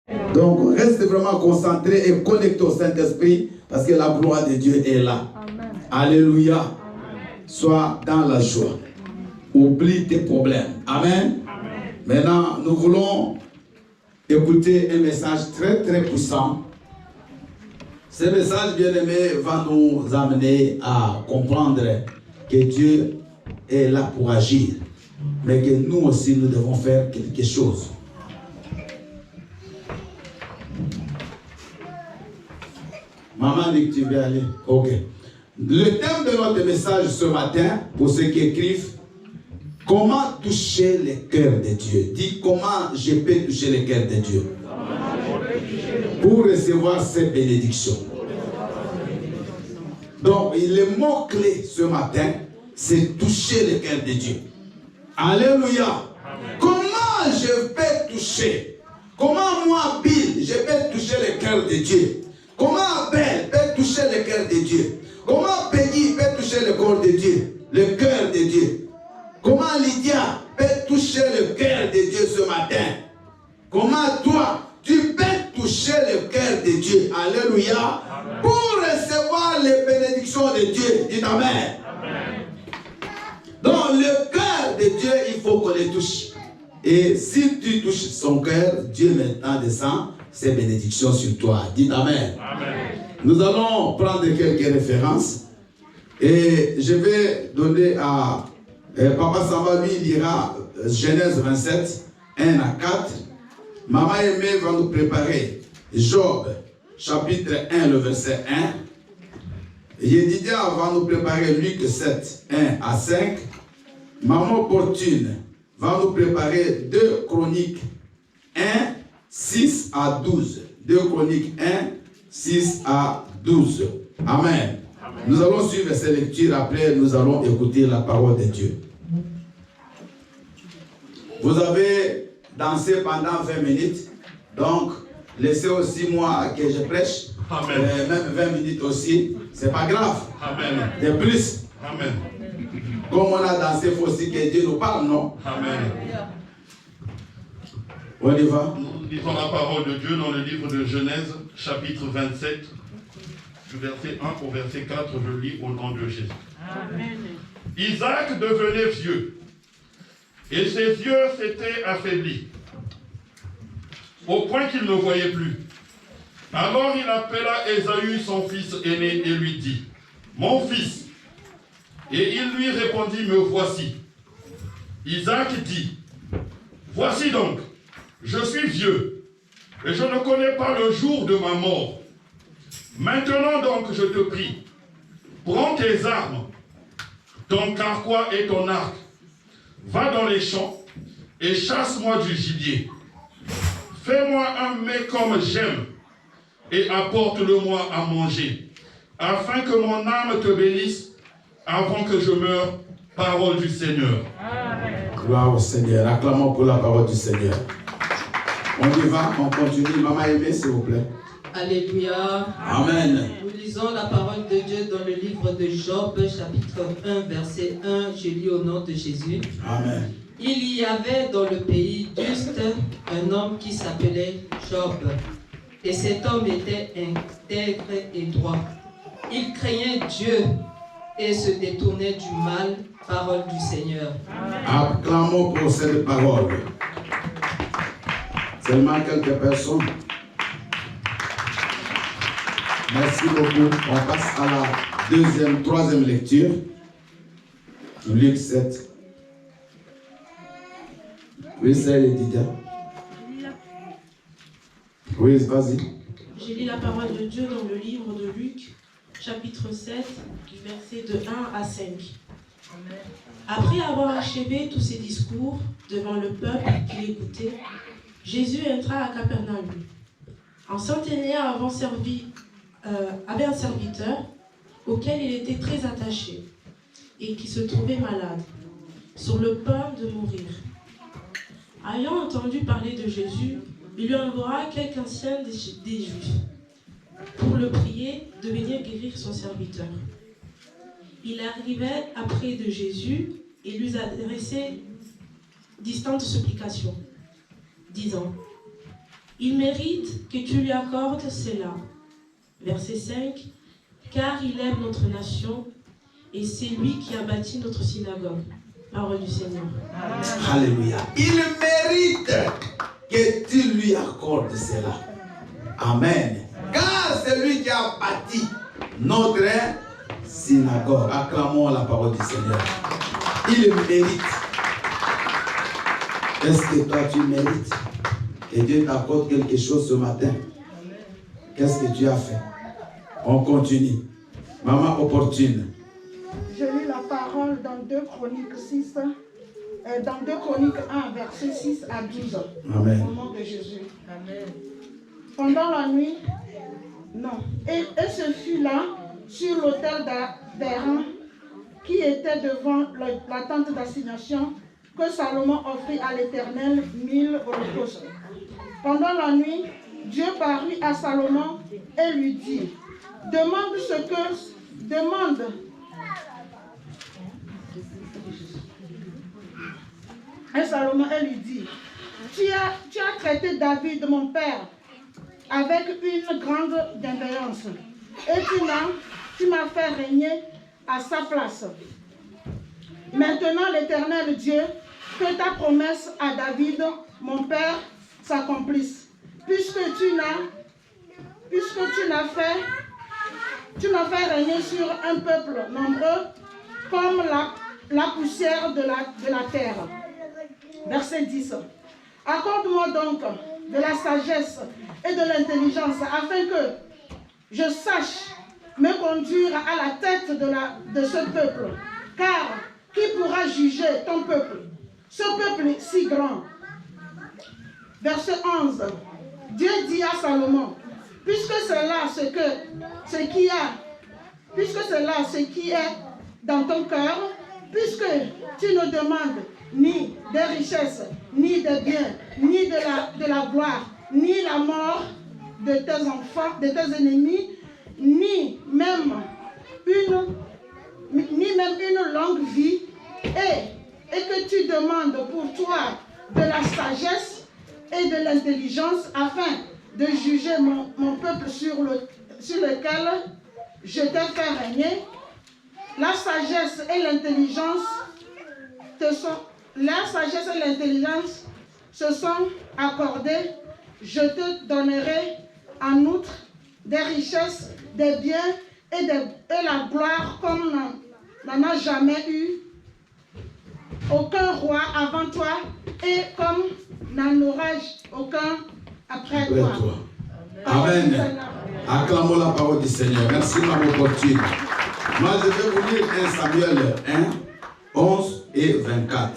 Donc, reste vraiment concentré et connecté au Saint-Esprit parce que la gloire de Dieu est là. Amen. Alléluia. Amen. Sois dans la joie. Oublie tes problèmes. Amen. Amen. Maintenant, nous voulons écouter un message très très puissant. Ce message, bien-aimé, va nous amener à comprendre que Dieu est là pour agir, mais que nous aussi, nous devons faire quelque chose. Maman dit que tu veux aller. Ok. Le thème de notre message ce matin, pour ceux qui écrivent, comment toucher le cœur de Dieu. Dis comment je peux toucher le cœur de Dieu pour recevoir ces bénédictions. Donc, le mot-clé ce matin, c'est toucher le cœur de Dieu. Alléluia. Amen. Comment je peux toucher? Comment moi, Bill, je peux toucher le cœur de Dieu? Comment Abel peut toucher le cœur de Dieu? Comment Peggy peut toucher le corps de Dieu? Le cœur de Dieu? Comment Lydia peut toucher le cœur de Dieu ce matin? Comment toi, tu peux toucher le cœur de Dieu? Alléluia. Amen. Pour recevoir les bénédictions de Dieu. Dites Amen. Amen. Donc le cœur de Dieu, il faut qu'on le touche. Et si tu touches son cœur, Dieu maintenant descend ses bénédictions sur toi. Dites Amen. Amen. Nous allons prendre quelques références. Et je vais donner à Papa Samba, lui, il lira Genèse 27, 1 à 4. Maman Aimée va nous préparer Job, chapitre 1, le verset 1. Yedidia va nous préparer Luc 7, 1 à 5. Maman Fortune va nous préparer 2 Chroniques 1, 6 à 12. 2 Chroniques 1, 6 à 12. Amen. Amen. Nous allons suivre ces lectures. Après, nous allons écouter la parole de Dieu. Vous avez dansé pendant 20 minutes. Donc, laissez aussi moi que je prêche. Même 20 minutes aussi. C'est pas grave. Amen. De plus. Amen. Comme on a dansé, il faut aussi que Dieu nous parle, non? Amen. On y va. Nous lisons la parole de Dieu dans le livre de Genèse, chapitre 27, du verset 1 au verset 4, je lis au nom de Jésus. Amen. Isaac devenait vieux, et ses yeux s'étaient affaiblis, au point qu'il ne voyait plus. Alors il appela Ésaü, son fils aîné, et lui dit, « Mon fils !» Et il lui répondit, « Me voici. » Isaac dit, « Voici donc, je suis vieux, et je ne connais pas le jour de ma mort. Maintenant donc, je te prie, prends tes armes, ton carquois et ton arc, va dans les champs et chasse-moi du gibier. Fais-moi un mets comme j'aime et apporte-le-moi à manger, afin que mon âme te bénisse avant que je meure, parole du Seigneur. Amen. Gloire au Seigneur. Acclamons pour la parole du Seigneur. On y va, on continue. Maman Aimée, s'il vous plaît. Alléluia. Amen. Nous lisons la parole de Dieu dans le livre de Job, chapitre 1, verset 1. Je lis au nom de Jésus. Amen. Il y avait dans le pays d'Ust un homme qui s'appelait Job. Et cet homme était intègre et droit. Il craignait Dieu et se détournait du mal, parole du Seigneur. Acclamons pour cette parole. Seulement quelques personnes. Merci beaucoup. On passe à la troisième lecture. Luc 7. Oui, c'est Edith. Oui, vas-y. J'ai lu la parole de Dieu dans le livre de Luc, chapitre 7, du verset de 1 à 5. Amen. Après avoir achevé tous ses discours devant le peuple qui l'écoutait, Jésus entra à Capernaum. Un centenaire avait un serviteur auquel il était très attaché et qui se trouvait malade, sur le point de mourir. Ayant entendu parler de Jésus, il lui envoya quelques anciens des Juifs pour le prier de venir guérir son serviteur. Il arrivait auprès de Jésus et lui adressait distantes supplications, disant, Il mérite que tu lui accordes cela. Verset 5. Car il aime notre nation et c'est lui qui a bâti notre synagogue. Parole du Seigneur. Alléluia. Il mérite que tu lui accordes cela. Amen. Car c'est lui qui a bâti notre synagogue. Acclamons la parole du Seigneur. Il mérite. Est-ce que toi tu mérites que Dieu t'accorde quelque chose ce matin? Qu'est-ce que tu as fait? On continue. Maman opportune. Je lis la parole dans 2 Chroniques 6, dans 2 Chroniques 1, versets 6 à 12. Amen. Au nom de Jésus. Amen. Pendant la nuit, non. Et ce fut là, sur l'autel d'Aaron, qui était devant la tente d'assignation, que Salomon offrit à l'Éternel 1000 holocaustes. Pendant la nuit, Dieu parut à Salomon et lui dit, demande. Et Salomon, elle lui dit, tu as traité David, mon père, avec une grande bienveillance. Et tu m'as fait régner à sa place. Maintenant, l'Éternel Dieu, que ta promesse à David, mon père, s'accomplisse. Puisque tu m'as fait régner sur un peuple nombreux comme la poussière de la terre. Verset 10. Accorde-moi donc de la sagesse et de l'intelligence afin que je sache me conduire à la tête de ce peuple. Car qui pourra juger ton peuple, ce peuple si grand? Verset 11. Dieu dit à Salomon, puisque c'est là ce qui est dans ton cœur, puisque tu ne demandes ni des richesses, ni des biens, ni de la gloire, ni la mort de tes enfants, de tes ennemis, ni même une longue vie, et que tu demandes pour toi de la sagesse et de l'intelligence afin de juger mon peuple sur lequel je t'ai fait régner. La sagesse et l'intelligence se sont accordées. Je te donnerai en outre des richesses, des biens et la gloire comme n'en a jamais eu aucun roi avant toi et comme n'en aura aucun après toi. Amen. Acclamons la parole du Seigneur. Merci, ma opportune. Moi, je vais vous lire 1 Samuel 1, 11 et 24.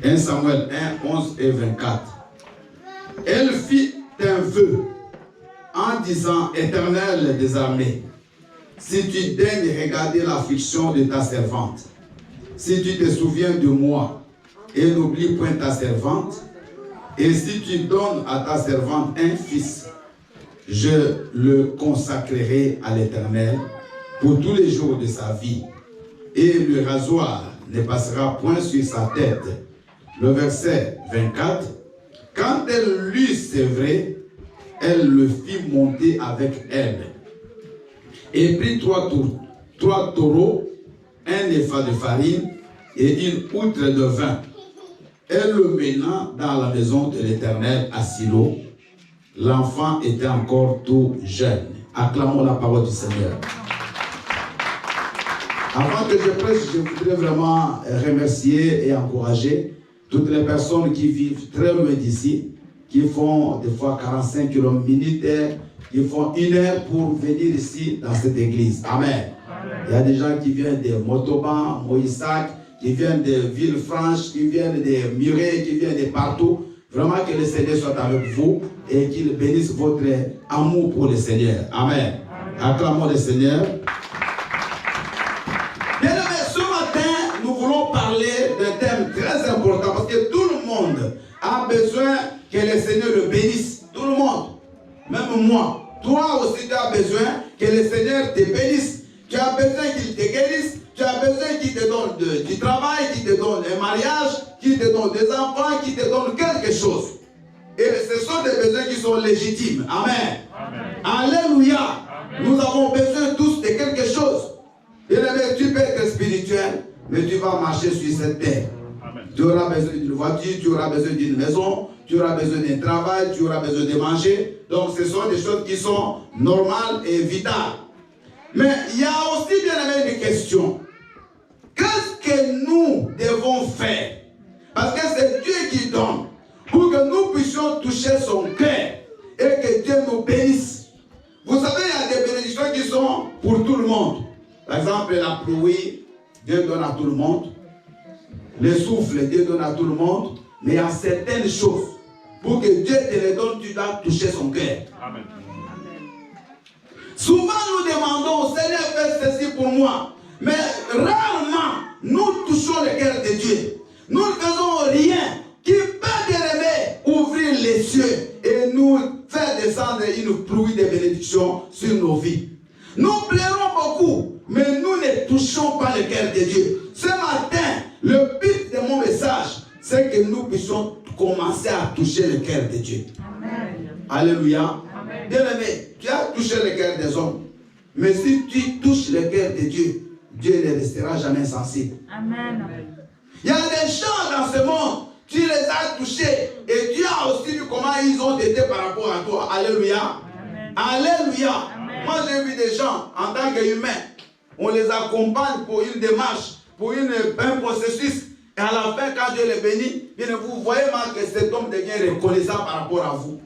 1 Samuel 1, 11 et 24. Elle fit un vœu en disant, Éternel des armées, si tu daignes regarder l'affliction de ta servante, si tu te souviens de moi et n'oublie point ta servante, et si tu donnes à ta servante un fils, je le consacrerai à l'Éternel pour tous les jours de sa vie, et le rasoir ne passera point sur sa tête. Le verset 24, quand elle l'eut sévré, elle le fit monter avec elle, et prit trois taureaux, un épha de farine et une outre de vin. Elle le mena dans la maison de l'Éternel à Silo. L'enfant était encore tout jeune. Acclamons la parole du Seigneur. Avant que je prêche, je voudrais vraiment remercier et encourager toutes les personnes qui vivent très loin d'ici, qui font des fois 45 km, qui font 1 heure pour venir ici dans cette église. Amen. Il y a des gens qui viennent de Motoban, Moïsac, qui viennent de Villefranche, qui viennent de Muret, qui viennent de partout. Vraiment que le Seigneur soit avec vous et qu'il bénisse votre amour pour le Seigneur. Amen. Acclamons le Seigneur. Bien aimé, ce matin, nous voulons parler d'un thème très important parce que tout le monde a besoin que le Seigneur le bénisse. Tout le monde. Même moi. Toi aussi, tu as besoin que le Seigneur te bénisse. Tu as besoin qu'il te guérisse. Tu as besoin qu'il te donne du travail, qu'il te donne un mariage, qu'il te donne des enfants, qu'il te donne quelque chose. Et ce sont des besoins qui sont légitimes. Amen. Alléluia. Nous avons besoin tous de quelque chose. Bien-aimé, tu peux être spirituel, mais tu vas marcher sur cette terre. Tu auras besoin d'une voiture, tu auras besoin d'une maison, tu auras besoin d'un travail, tu auras besoin de manger. Donc ce sont des choses qui sont normales et vitales. Mais il y a aussi, bien aimé, une question. Qu'est-ce que nous devons faire? Parce que c'est Dieu qui donne. Pour que nous puissions toucher son cœur et que Dieu nous bénisse. Vous savez, il y a des bénédictions qui sont pour tout le monde. Par exemple, la pluie, Dieu donne à tout le monde. Le souffle, Dieu donne à tout le monde. Mais il y a certaines choses. Pour que Dieu te les donne, tu dois toucher son cœur. Amen. Souvent, nous demandons au Seigneur, fais ceci pour moi. Mais rarement, nous touchons le cœur de Dieu. Nous ne faisons rien qui peut, bien aimer, ouvrir les cieux et nous faire descendre une pluie de bénédictions sur nos vies. Nous plairons beaucoup, mais nous ne touchons pas le cœur de Dieu. Ce matin, le but de mon message, c'est que nous puissions commencer à toucher le cœur de Dieu. Amen. Alléluia. Amen. Bien aimé, tu as touché le cœur des hommes. Mais si tu touches le cœur de Dieu, Dieu ne restera jamais insensible. Amen. Il y a des gens dans ce monde, tu les as touchés et tu as aussi vu comment ils ont été par rapport à toi. Alléluia. Amen. Alléluia. Amen. Moi j'ai vu des gens en tant qu'humains, on les accompagne pour une démarche, pour un processus. Et à la fin, quand Dieu les bénit, bien vous voyez mal que cet homme devient reconnaissant par rapport à vous.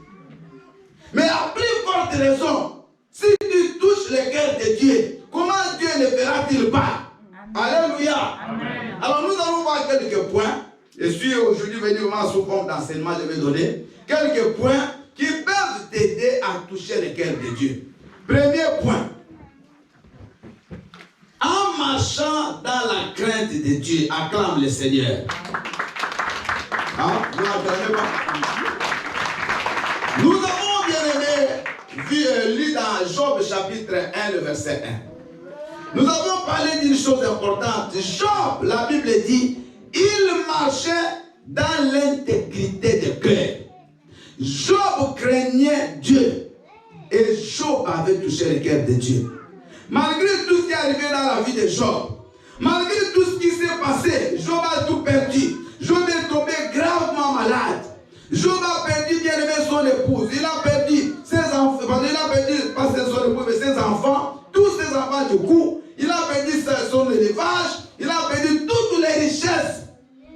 Mais à plus forte raison, si tu touches le cœur de Dieu, comment Dieu ne fera-t-il pas? Alléluia. Amen. Alors nous allons voir quelques points. Je suis aujourd'hui venu vraiment sous forme d'enseignement, je vais donner quelques points qui peuvent t'aider à toucher le cœur de Dieu. Premier point. En marchant dans la crainte de Dieu, acclame le Seigneur. Hein? Vous n'acclamez pas? Nous avons bien aimé lu dans Job chapitre 1, le verset 1. Nous avons parlé d'une chose importante. Job, la Bible dit, il marchait dans l'intégrité de cœur. Job craignait Dieu. Et Job avait touché le cœur de Dieu. Malgré tout ce qui est arrivé dans la vie de Job, malgré tout ce qui s'est passé, Job a tout perdu. Job est tombé gravement malade. Job a perdu bien aimé son épouse. Il a perdu ses enfants. Il a perdu, pas son épouse, mais ses enfants. Tous ses enfants du coup. Il a perdu son élevage. Il a perdu toutes les richesses.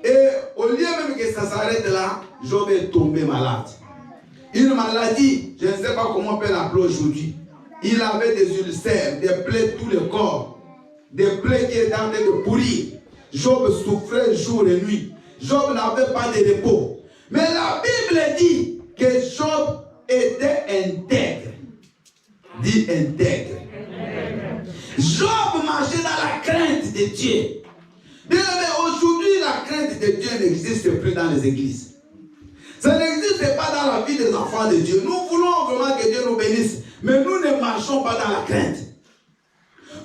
Et au lieu même que ça s'arrête là, Job est tombé malade. Une maladie, je ne sais pas comment on peut l'appeler aujourd'hui. Il avait des ulcères, des plaies tout le corps. Des plaies qui étaient en train de pourrir. Job souffrait jour et nuit. Job n'avait pas de repos. Mais la Bible dit que Job était intègre. Dit intègre. Job marchait dans la crainte de Dieu. Bien aimé, aujourd'hui, la crainte de Dieu n'existe plus dans les églises. Ça n'existe pas dans la vie des enfants de Dieu. Nous voulons vraiment que Dieu nous bénisse, mais nous ne marchons pas dans la crainte.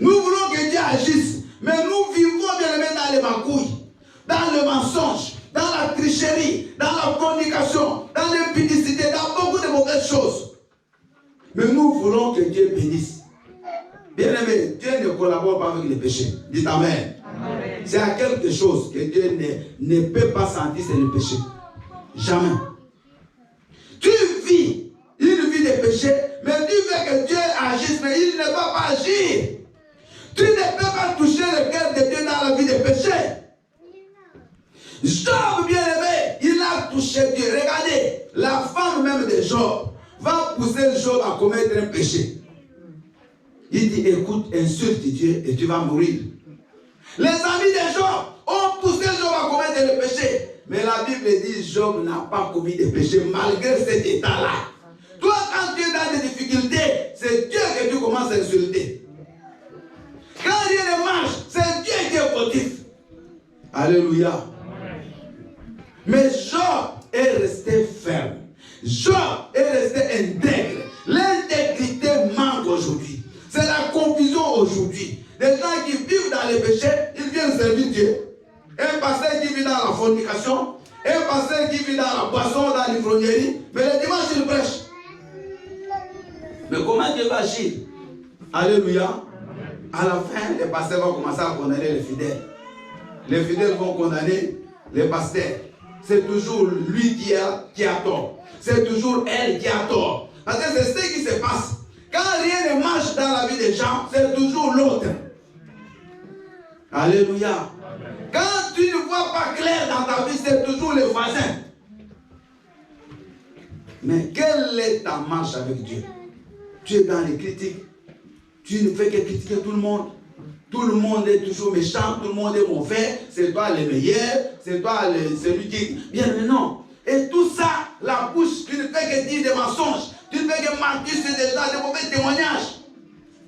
Nous voulons que Dieu agisse, mais nous vivons bien aimé dans les magouilles, dans le mensonge, dans la tricherie, dans la fornication, dans l'impudicité, dans beaucoup de mauvaises choses. Mais nous voulons que Dieu bénisse. Bien aimé, Dieu ne collabore pas avec les péchés. Dites Amen. Amen. C'est à quelque chose que Dieu ne peut pas sentir, c'est le péché. Jamais. Tu vis une vie de péché, mais tu veux que Dieu agisse, mais il ne va pas agir. Tu ne peux pas toucher le cœur de Dieu dans la vie de péché. Job, bien aimé, il a touché Dieu. Regardez, la femme même de Job va pousser Job à commettre un péché. Il dit, écoute, insulte Dieu et tu vas mourir. Les amis de Job ont poussé Job à commettre le péché. Mais la Bible dit, Job n'a pas commis de péché malgré cet état-là. Toi, quand tu es dans des difficultés, c'est Dieu que tu commences à insulter. Quand rien ne marche, c'est Dieu qui est fautif. Alléluia. Mais Job est resté ferme. Job est resté intègre. L'intégrité manque aujourd'hui. C'est la confusion aujourd'hui. Les gens qui vivent dans les péchés, ils viennent servir Dieu. Un pasteur qui vit dans la fornication, un pasteur qui vit dans la boisson, dans l'ivrognerie, mais le dimanche il prêche. Mais comment Dieu va agir? Alléluia. À la fin, les pasteurs vont commencer à condamner les fidèles. Les fidèles vont condamner les pasteurs. C'est toujours lui qui a tort. C'est toujours elle qui a tort. Parce que c'est ce qui se passe. Quand rien ne marche dans la vie des gens, c'est toujours l'autre. Alléluia. Quand tu ne vois pas clair dans ta vie, c'est toujours le voisin. Mais quelle est ta marche avec Dieu? Tu es dans les critiques. Tu ne fais que critiquer tout le monde. Tout le monde est toujours méchant, tout le monde est mauvais. C'est toi le meilleur, c'est toi celui qui... Bien, mais non. Et tout ça, la bouche, tu ne fais que dire des mensonges. Tu ne fais que mentir sur des gens, des mauvais témoignages.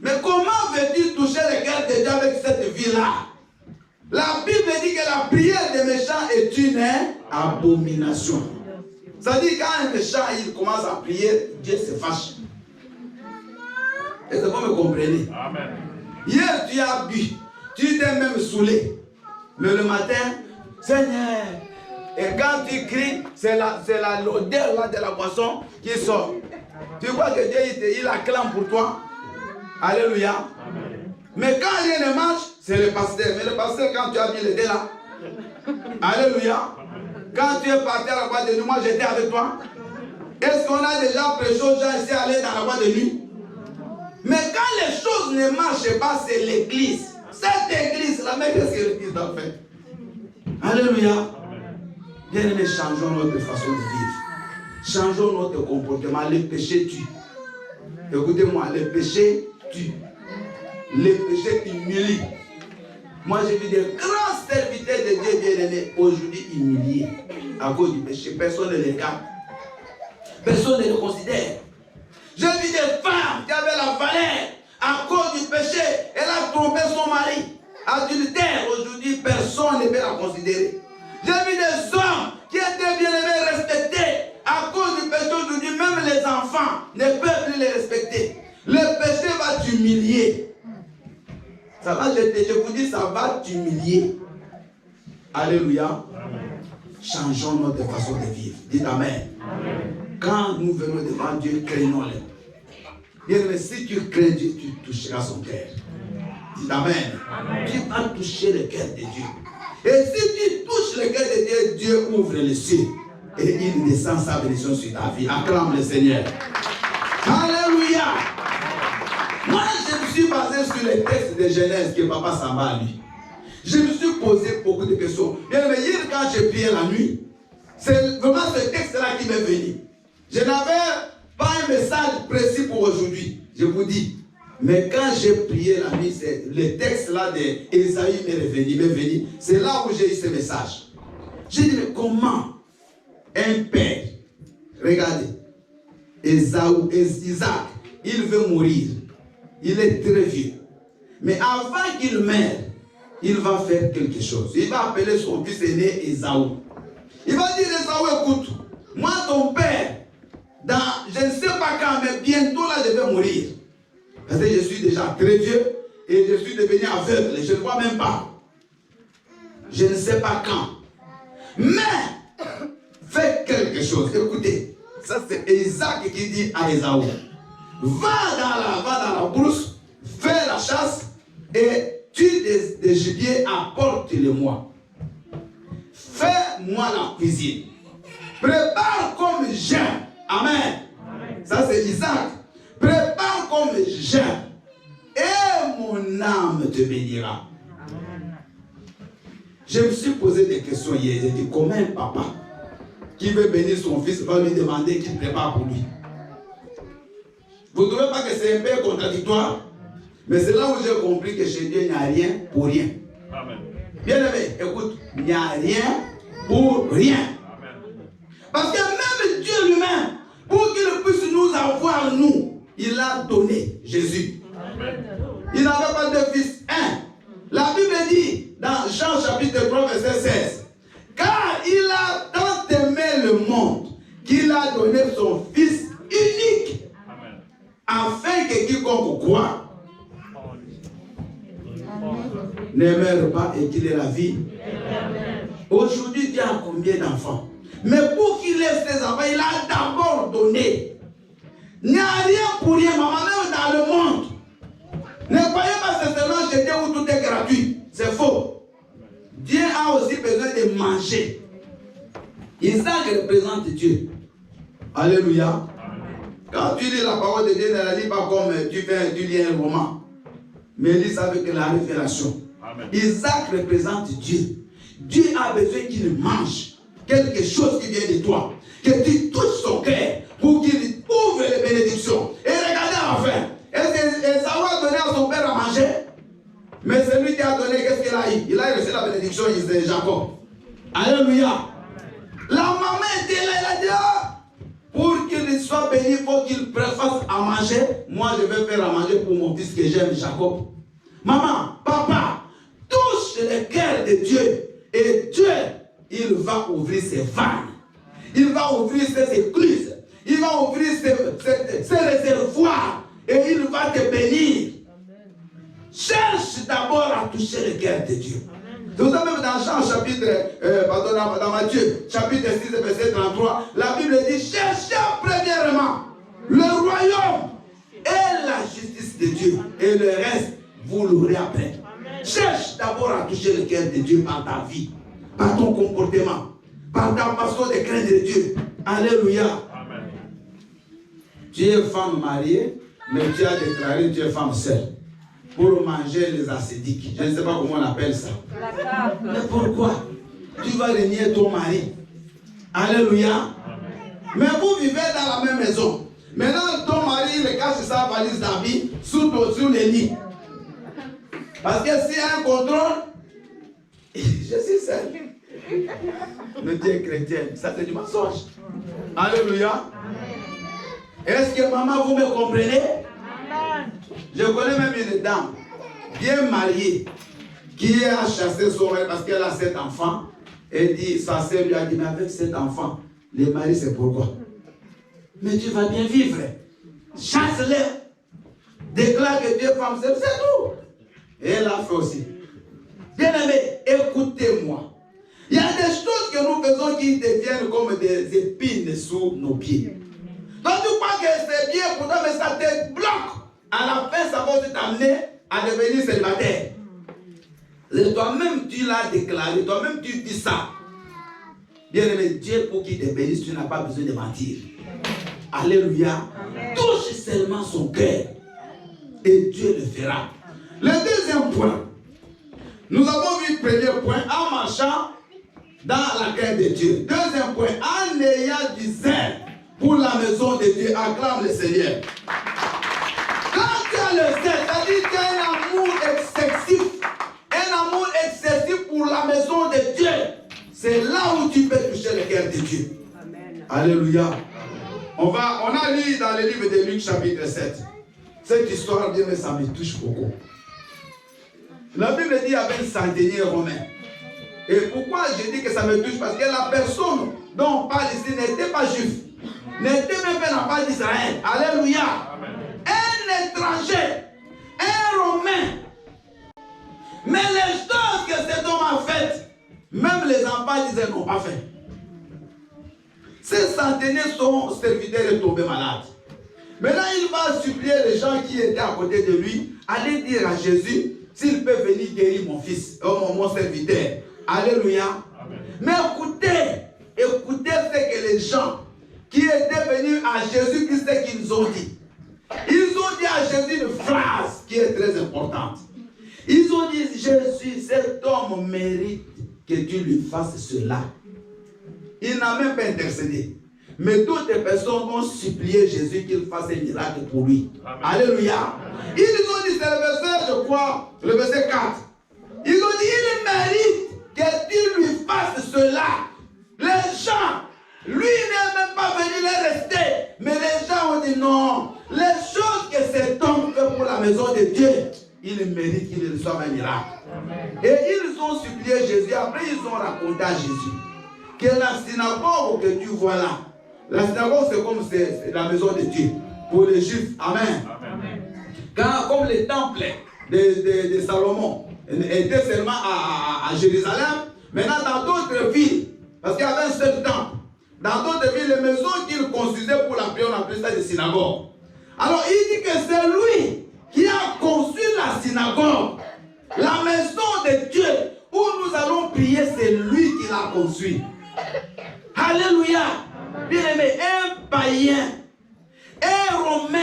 Mais comment veux-tu toucher le cœur de Dieu avec cette vie-là? La Bible dit que la prière des méchants est une abomination. Ça dit quand un méchant il commence à prier, Dieu se fâche. Est-ce que vous me comprenez? Amen. Hier tu as bu, tu t'es même saoulé. Mais le matin, Seigneur, et quand tu cries, c'est l'odeur là de la boisson qui sort. Tu vois que Dieu il acclame pour toi. Alléluia. Amen. Mais quand rien ne marche, c'est le pasteur. Mais le pasteur, quand tu as mis les dés là, alléluia. Quand tu es parti à la boîte de nuit, moi j'étais avec toi. Est-ce qu'on a déjà prêché aux gens ici à aller dans la boîte de nuit? Mais quand les choses ne marchent pas, c'est l'église. Cette église, la même chose que l'église doit faire. Alléluia. Bien-aimés, changeons notre façon de vivre. Changeons notre comportement. Le péché tue. Écoutez-moi, le péché tue. Le péché humilie. Moi, j'ai vu des grands serviteurs de Dieu bien-aimés aujourd'hui humiliés à cause du péché. Personne ne les regarde. Personne ne les considère. J'ai vu des femmes qui avaient la valeur à cause du péché. Elle a trompé son mari. Adultère, aujourd'hui, personne ne peut la considérer. J'ai vu des hommes qui étaient bien-aimés respectés. À cause du péché, aujourd'hui, même les enfants ne peuvent plus les respecter. Le péché va t'humilier. Ça va, je vous dis, ça va t'humilier. Alléluia. Amen. Changeons notre façon de vivre. Dites Amen. Amen. Quand nous venons devant Dieu, craignons-le. Bien, mais si tu crains Dieu, tu toucheras son cœur. Dites Amen. Amen. Tu vas toucher le cœur de Dieu. Et si tu touches le cœur de Dieu, Dieu ouvre les cieux. Et il descend sa bénédiction sur ta vie. Acclame le Seigneur. Alléluia. Moi, je me suis basé sur les textes de Genèse que papa s'en va à lui. Je me suis posé beaucoup de questions. Bien, mais hier, quand j'ai prié la nuit, c'est vraiment ce texte-là qui m'est venu. Je n'avais pas un message précis pour aujourd'hui. Je vous dis. Mais quand j'ai prié la nuit, c'est le texte-là d'Ésaïe m'est venu. C'est là où j'ai eu ce message. J'ai dit, mais comment un père, regardez, Isaac, il veut mourir. Il est très vieux. Mais avant qu'il meure, il va faire quelque chose. Il va appeler son fils aîné Ésaü. Il va dire, Ésaü, écoute, moi ton père, je ne sais pas quand, mais bientôt là je vais mourir. Parce que je suis déjà très vieux et je suis devenu aveugle. Je ne vois même pas. Je ne sais pas quand. Mais, fais quelque chose. Écoutez, ça c'est Isaac qui dit à Ésaü, va dans la brousse, fais la chasse et tue des gibiers, apporte-les-moi. Fais-moi la cuisine. Prépare comme j'aime. Amen. Ça c'est Isaac. Prépare comme j'aime. Et mon âme te bénira. Je me suis posé des questions hier. J'ai dit, comment un papa qui veut bénir son fils va lui demander qu'il prépare pour lui? Vous ne trouvez pas que c'est un peu contradictoire? Mais c'est là où j'ai compris que chez Dieu, il n'y a rien pour rien. Amen. Bien aimé, écoute, il n'y a rien pour rien. Amen. Parce que même Dieu lui-même, pour qu'il puisse nous avoir, il a donné Jésus. Amen. Il n'avait pas de fils. La Bible dit, dans Jean chapitre 3, verset 16, car il a tant aimé le monde qu'il a donné son fils unique. Amen. Afin que quiconque croit ne meure pas et qu'il ait la vie. Aujourd'hui, Dieu a combien d'enfants? Mais pour qu'il ait ses enfants, il a d'abord donné. Il n'y a rien pour rien, maman, même dans le monde. Ne croyez pas que c'est seulement chez Dieu où tout est gratuit. C'est faux. Dieu a aussi besoin de manger. Isaac représente Dieu. Alléluia. Quand tu lis la parole de Dieu, ne la lis pas comme tu lis un roman. Mais lis ça avec la révélation. Amen. Isaac représente Dieu. Dieu a besoin qu'il mange quelque chose qui vient de toi. Que tu touches son cœur pour qu'il ouvre les bénédictions. Et regardez à la fin. Esaü a donné à son père à manger. Mais celui qui a donné, qu'est-ce qu'il a eu? Il a reçu la bénédiction de Jacob. Alléluia. La maman était là, elle a dit, pour qu'il soit béni, il faut qu'il préface à manger. Moi, je vais faire à manger pour mon fils que j'aime, Jacob. Maman, papa, touche le cœur de Dieu. Et Dieu, il va ouvrir ses vannes. Il va ouvrir ses écluses. Il va ouvrir ses réservoirs. Et il va te bénir. Amen. Cherche d'abord à toucher le cœur de Dieu. Vous savez, même dans Jean chapitre, dans Matthieu, chapitre 6, verset 33, la Bible dit, cherchez premièrement le royaume et la justice de Dieu. Et le reste, vous l'aurez après. Amen. Cherche d'abord à toucher le cœur de Dieu par ta vie, par ton comportement, par ta façon de craindre Dieu. Alléluia. Amen. Tu es femme mariée, mais tu as déclaré que tu es femme seule. Pour manger les acédiques. Je ne sais pas comment on appelle ça. Mais pourquoi? Tu vas renier ton mari. Alléluia. Mais vous vivez dans la même maison. Maintenant, ton mari, il cache sa valise d'habits sous les lits. Parce que s'il y a un contrôle, je suis seul. Le Dieu chrétien, ça c'est du mensonge. Alléluia. Est-ce que maman, vous me comprenez? Je connais même une dame bien mariée qui a chassé son mari parce qu'elle a 7 enfants. Et dit, sa sœur lui a dit, mais avec 7 enfants, les maris c'est pourquoi? Mais tu vas bien vivre. Chasse-les. Déclare que tu es femme seule, c'est tout. Et elle a fait aussi. Bien aimé, écoutez-moi. Il y a des choses que nous faisons qui deviennent comme des épines sous nos pieds. Donc tu crois que c'est bien pour toi, mais ça te bloque. À la fin, ça va t'amener à devenir célibataire. Toi-même, tu l'as déclaré. Toi-même, tu dis ça. Bien aimé, Dieu, pour qu'il te bénisse, tu n'as pas besoin de mentir. Alléluia. Amen. Touche seulement son cœur. Et Dieu le fera. Le deuxième point. Nous avons vu le premier point en marchant dans la crainte de Dieu. Deuxième point, en ayant du zèle pour la maison de Dieu. Acclame le Seigneur. Quand tu as le zèle, c'est-à-dire que tu as un amour excessif pour la maison de Dieu, c'est là où tu peux toucher le cœur de Dieu. Amen. Alléluia. On a lu dans le livre de Luc chapitre 7. Cette histoire, Dieu, mais ça me touche beaucoup. La Bible dit qu'il y avait un centenier romain. Et pourquoi je dis que ça me touche? Parce que la personne dont on parle ici n'était pas juif. N'était même pas la part d'Israël. Alléluia. Amen. Un étranger, un Romain. Mais les choses que cet homme a faites, même les enfants disaient n'ont pas fait. Ces centenaires, son serviteur est tombé malade. Maintenant, il va supplier les gens qui étaient à côté de lui, aller dire à Jésus s'il peut venir guérir mon fils, mon serviteur. Alléluia. Amen. Mais écoutez ce que les gens qui étaient venus à Jésus, qu'est-ce qu'ils ont dit? Ils ont dit à Jésus une phrase qui est très importante. Ils ont dit, Jésus, cet homme mérite que tu lui fasses cela. Il n'a même pas intercédé. Mais d'autres personnes ont supplié Jésus qu'il fasse un miracle pour lui. Amen. Alléluia. Amen. Ils ont dit, c'est le verset, je crois, le verset 4. Ils ont dit, il mérite que tu lui fasses cela. Les gens, lui n'est même pas venu les rester. Mais les gens ont dit non. Les choses que cet homme fait pour la maison de Dieu, il mérite qu'il reçoive un miracle. Amen. Et ils ont supplié Jésus. Après, ils ont raconté à Jésus que la synagogue que tu vois là, la synagogue c'est comme la maison de Dieu pour les Juifs. Amen. Amen. Comme les temples de Salomon étaient seulement à Jérusalem, maintenant dans d'autres villes, parce qu'il y avait un seul temple, dans d'autres villes, les maisons qu'ils construisaient pour la prière, on appelait ça des synagogues. Alors il dit que c'est lui qui a conçu la synagogue. La maison de Dieu où nous allons prier, c'est lui qui l'a construit. Alléluia. Bien aimé, un païen, un romain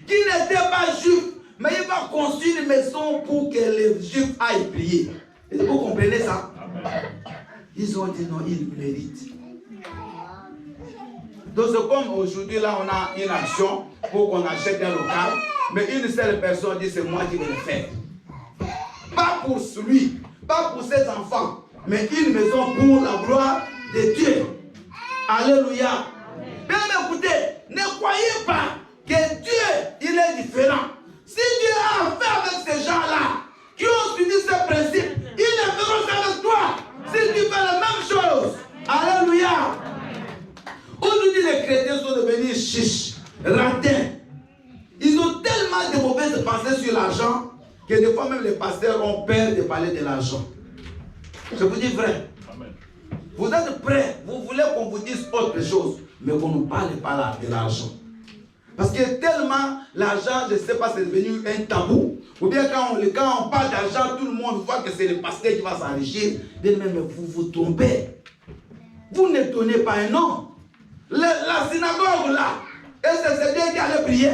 qui n'était pas juif, mais il va construire une maison pour que les juifs aillent prier. Est-ce que vous comprenez ça? Ils ont dit non, il mérite. Donc c'est comme aujourd'hui, là, on a une action pour qu'on achète un local, mais une seule personne dit c'est moi qui vais le faire. Pas pour lui, pas pour ses enfants, mais une maison pour la gloire de Dieu. Alléluia. Bien écoutez, ne croyez pas que Dieu, il est différent. Si Dieu a affaire avec ces gens-là, qui ont suivi ce principe, il est féroce avec toi. Si tu fais la même chose. Alléluia. Aujourd'hui, les chrétiens sont devenus chiches, ratins. Ils ont tellement de mauvaises pensées sur l'argent que des fois même les pasteurs ont peur de parler de l'argent. Je vous dis vrai. Vous êtes prêts, vous voulez qu'on vous dise autre chose, mais qu'on ne parle pas là de l'argent. Parce que tellement l'argent, je ne sais pas, c'est devenu un tabou. Ou bien quand on parle d'argent, tout le monde voit que c'est le pasteur qui va s'enrichir. Mais vous vous trompez. Vous ne donnez pas un nom. La synagogue là, est-ce que c'est bien qui allait prier?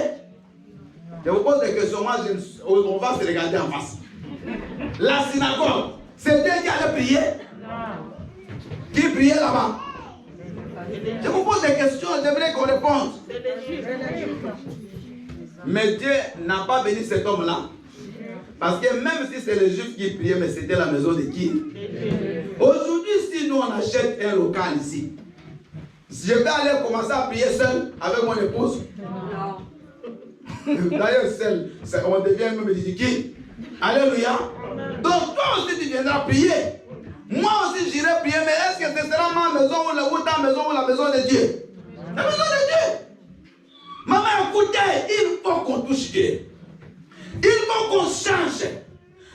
Je vous pose des questions, moi on va se regarder en face. La synagogue, c'est bien qui allait prier? Qui priait là-bas? Je vous pose des questions, j'aimerais qu'on réponde. Mais Dieu n'a pas béni cet homme-là. Parce que même si c'est les Juifs qui priaient, mais c'était la maison de qui? Aujourd'hui, si nous on achète un local ici, je vais aller commencer à prier seul avec mon épouse. D'ailleurs, seul, on devient même qui? Alléluia. Donc toi aussi tu viendras prier. Moi aussi j'irai prier, mais est-ce que ce sera ma maison ou ta maison ou la maison de Dieu? La maison de Dieu. Maman, écoutez, il faut qu'on touche Dieu. Il faut qu'on change.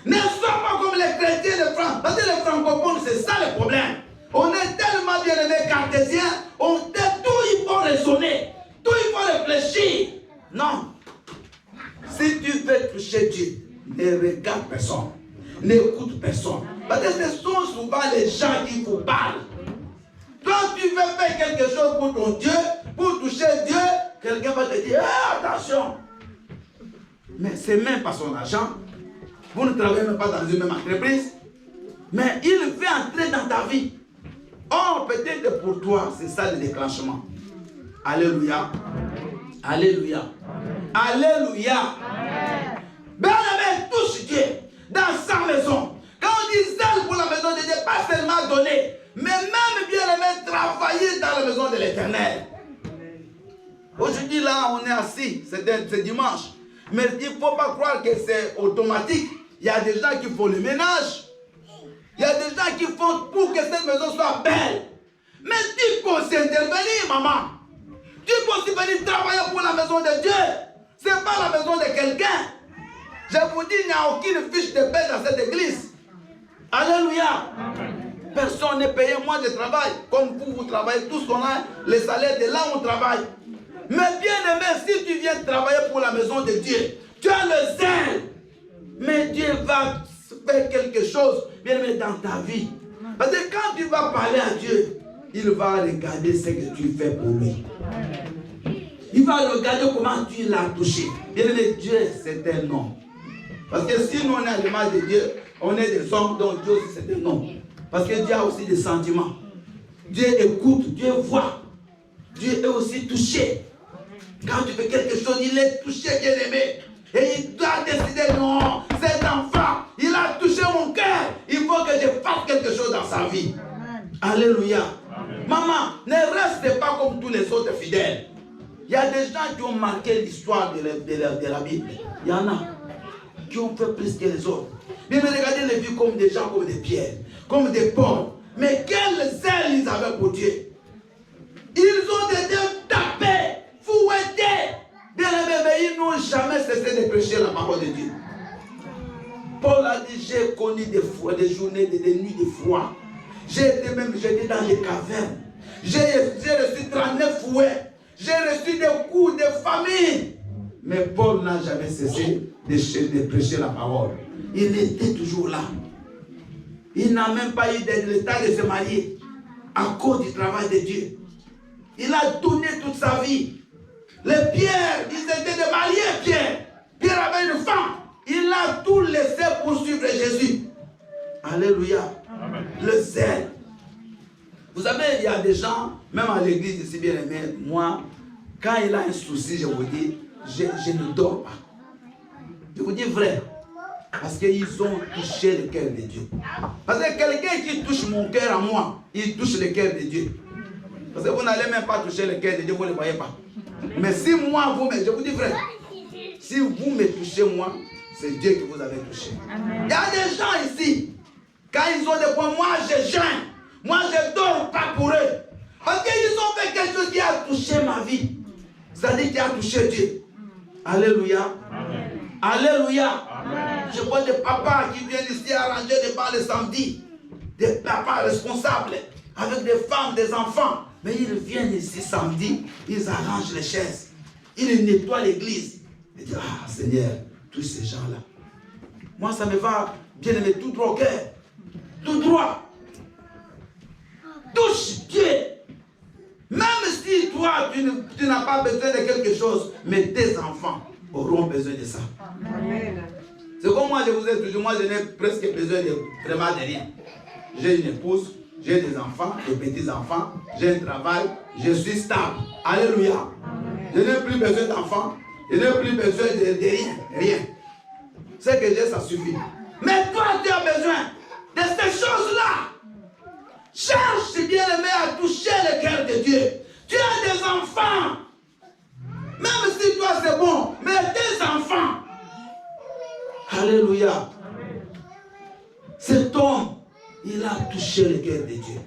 Ne sois pas comme les chrétiens de France. Parce que les francophones, c'est ça le problème. On est tellement bien aimés cartésiens, tout il faut raisonner, tout il faut réfléchir. Non. Si tu veux toucher Dieu, ne regarde personne, n'écoute personne. Parce que ce sont souvent les gens qui vous parlent. Quand tu veux faire quelque chose pour ton Dieu, pour toucher Dieu, quelqu'un va te dire, attention. Mais c'est même pas son argent. Vous ne travaillez même pas dans une même entreprise. Mais il veut entrer dans ta vie. Oh, peut-être pour toi, c'est ça le déclenchement. Alléluia. Alléluia. Alléluia. Bien-aimé, touche Dieu dans sa maison. Quand on dit zèle pour la maison de Dieu, pas seulement donner, mais même bien-aimé, travailler dans la maison de l'Éternel. Aujourd'hui, là, on est assis, c'est dimanche. Mais il ne faut pas croire que c'est automatique. Il y a des gens qui font le ménage. Il y a des gens qui font pour que cette maison soit belle. Mais tu peux aussi intervenir, maman. Tu peux aussi venir travailler pour la maison de Dieu. Ce n'est pas la maison de quelqu'un. Je vous dis, il n'y a aucune fiche de paie dans cette église. Alléluia. Personne n'est payé. Moi, je travaille. Comme vous travaillez tous, on a les salaires de là où on travaille. Mais bien aimé, si tu viens travailler pour la maison de Dieu, tu as le zèle. Mais Dieu va faire quelque chose, bien aimé, dans ta vie. Parce que quand tu vas parler à Dieu, il va regarder ce que tu fais pour lui. Il va regarder comment tu l'as touché. Bien aimé, Dieu, c'est un homme. Parce que si nous on est à l'image de Dieu, on est des hommes, donc Dieu aussi c'est un homme. Parce que Dieu a aussi des sentiments. Dieu écoute, Dieu voit. Dieu est aussi touché. Quand tu fais quelque chose, il est touché, bien aimé. Et il doit décider, non, cet enfant, il a touché mon cœur. Il faut que je fasse quelque chose dans sa vie. Amen. Alléluia. Amen. Maman, ne reste pas comme tous les autres fidèles. Il y a des gens qui ont marqué l'histoire de la Bible. Il y en a qui ont fait plus que les autres. Bien, regardez les vies comme des gens, comme des pierres, comme des Paul. Mais quel zèle ils avaient pour Dieu. Ils ont été tapés, fouettés. Bien aimés, ils n'ont jamais cessé de prêcher la parole de Dieu. Paul a dit, j'ai connu des journées, des nuits de froid. J'étais dans les cavernes. J'ai reçu 39 fouets. J'ai reçu des coups de famine. Mais Paul n'a jamais cessé de prêcher la parole. Il était toujours là. Il n'a même pas eu le temps de se marier à cause du travail de Dieu. Il a donné toute sa vie. Les Pierre, ils étaient de mariés, Pierre. Pierre avait une femme. Il a tout laissé pour suivre Jésus. Alléluia. Amen. Le zèle. Vous savez, il y a des gens, même à l'église ici, bien aimé, moi, quand il a un souci, je vous dis, je ne dors pas. Je vous dis vrai. Parce qu'ils ont touché le cœur de Dieu. Parce que quelqu'un qui touche mon cœur à moi, il touche le cœur de Dieu. Parce que vous n'allez même pas toucher le cœur de Dieu, vous ne le voyez pas. Mais si moi, je vous dis vrai, si vous me touchez moi, c'est Dieu qui vous avez touché. Il y a des gens ici, quand ils ont des points, moi je jeûne, moi je ne dors pas pour eux. Parce qu'ils ont fait quelque chose qui a touché ma vie. C'est-à-dire qui a touché Dieu. Alléluia. Amen. Alléluia. Amen. Je vois des papas qui viennent ici arranger des bals le samedi. Des papas responsables, avec des femmes, des enfants. Mais ils viennent ici samedi, ils arrangent les chaises. Ils nettoient l'église. Ils disent, ah Seigneur, tous ces gens-là. Moi, ça me va bien aimer tout droit au cœur. Tout droit. Touche Dieu. Même si toi, tu n'as pas besoin de quelque chose, mais tes enfants auront besoin de ça. Amen. C'est comme moi, je vous ai toujours, moi, je n'ai presque besoin de vraiment de rien. J'ai une épouse, j'ai des enfants, des petits-enfants, j'ai un travail, je suis stable. Alléluia. Amen. Je n'ai plus besoin d'enfants, je n'ai plus besoin de rien. Rien. Ce que j'ai, ça suffit. Mais toi, tu as besoin de ces choses-là. Cherche, si bien aimé, à toucher le cœur de Dieu. Tu as des enfants. Même si toi c'est bon, mais tes enfants. Alléluia. Cet homme, il a touché le cœur de Dieu.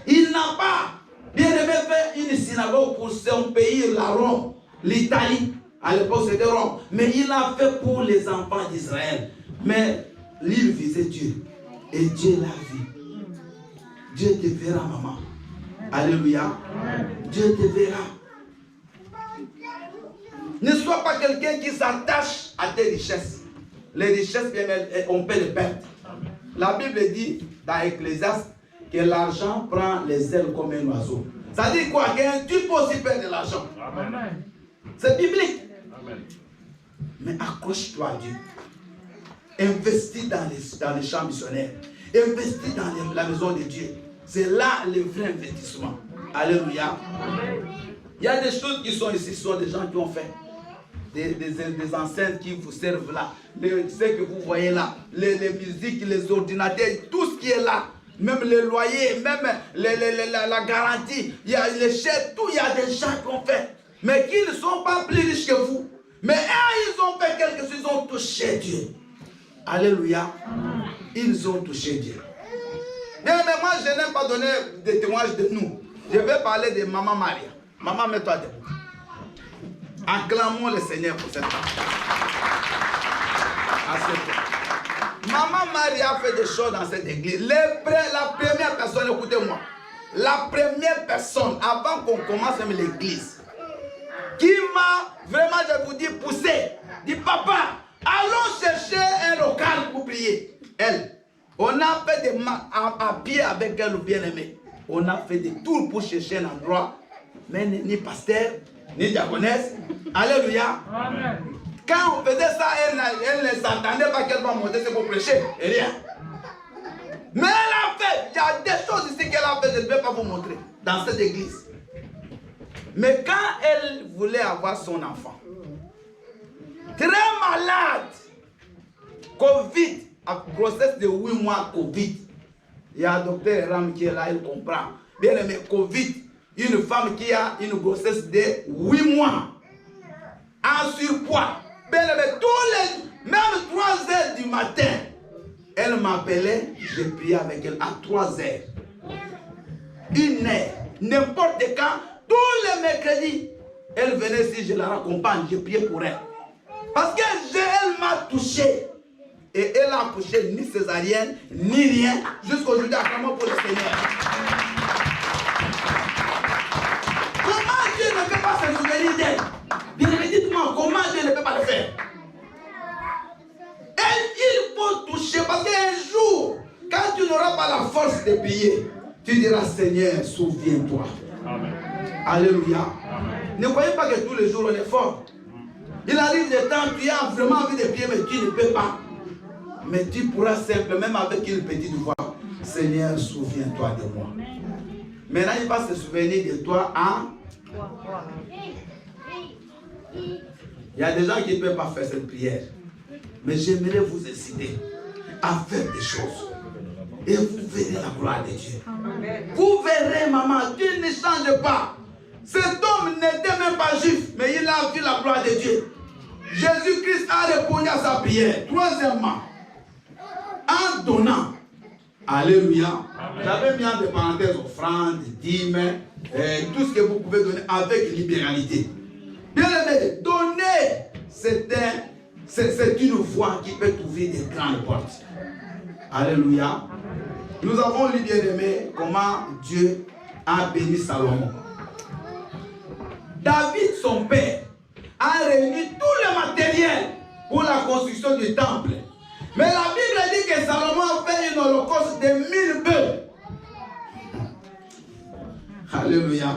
Il n'a pas, bien aimé, fait une synagogue pour son pays, la Rome, l'Italie. À l'époque c'était Rome. Mais il a fait pour les enfants d'Israël. Mais il visait Dieu. Et Dieu l'a vu. Dieu te verra, maman. Alléluia. Dieu te verra. Ne sois pas quelqu'un qui s'attache à tes richesses. Les richesses, on peut les perdre. La Bible dit dans Ecclésiaste que l'argent prend les ailes comme un oiseau. Ça dit quoi? Que tu peux aussi perdre de l'argent. C'est biblique. Amen. Mais accroche-toi à Dieu. Investis dans les champs missionnaires. Investis dans la maison de Dieu. C'est là le vrai investissement. Alléluia. Amen. Il y a des choses qui sont ici, ce sont des gens qui ont fait. Des enceintes qui vous servent là. Ce que vous voyez là. Les musiques, les ordinateurs, tout ce qui est là. Même le loyer, même la garantie. Il y a les chèques, tout. Il y a des gens qui ont fait. Mais qui ne sont pas plus riches que vous. Mais eux, ils ont fait quelque chose. Ils ont touché Dieu. Alléluia. Ils ont touché Dieu. Mais moi, je n'aime pas donner des témoignages de nous. Je vais parler de Maman Maria. Maman, mets-toi debout. Acclamons le Seigneur pour cette femme. Maman Maria a fait des choses dans cette église. La première personne, écoutez-moi. La première personne, avant qu'on commence même l'église, qui m'a vraiment, je vous dis, poussé, dit papa, allons chercher un local pour prier. Elle. On a fait des à pied avec elle, bien-aimé. On a fait des tours pour chercher un endroit. Mais ni pasteur, ni diaconesse. Alléluia. Amen. Quand on faisait ça, elle ne s'entendait pas qu'elle va monter, c'est pour prêcher. Et rien. Mais elle a fait. Il y a des choses ici qu'elle a fait, je ne vais pas vous montrer. Dans cette église. Mais quand elle voulait avoir son enfant, très malade, Covid, grossesse de 8 mois Covid. Il y a un docteur Ram qui est là, il comprend. Bien aimé, Covid, une femme qui a une grossesse de 8 mois, en surpoids. Bien aimé, même 3 heures du matin, elle m'appelait, je priais avec elle à 3 heures. 1 heure, n'importe quand, tous les mercredis, elle venait si je la raccompagne, je priais pour elle. Parce qu'elle m'a touché. Et elle a accouché ni césarienne, ni rien, jusqu'aujourd'hui, acclamons pour le Seigneur. Comment Dieu ne peut pas se souvenir d'elle? Bien, dites-moi cesses de prier, tu diras Seigneur, souviens-toi. Alléluia. Ne croyez pas que tous les jours on est fort. Il arrive des temps où tu as vraiment envie de prier, mais tu ne peux pas. Mais tu pourras simplement, même avec une petite voix, Seigneur, souviens-toi de moi. Maintenant, il va se souvenir de toi en... Il y a des gens qui ne peuvent pas faire cette prière. Mais j'aimerais vous inciter à faire des choses. Et vous verrez la gloire de Dieu. Vous verrez, maman, Dieu ne change pas. Cet homme n'était même pas juif, mais il a vu la gloire de Dieu. Jésus-Christ a répondu à sa prière. Troisièmement, en donnant. Alléluia. J'avais mis entre parenthèses offrandes, dîmes, tout ce que vous pouvez donner avec libéralité. Bien aimé, donner, c'est une voie qui peut ouvrir des grandes portes. Alléluia. Nous avons lu, bien aimé, comment Dieu a béni Salomon. David, son père, a réuni tout le matériel pour la construction du temple. Mais la Bible dit que Salomon a fait une holocauste de 1000 bœufs. Alléluia.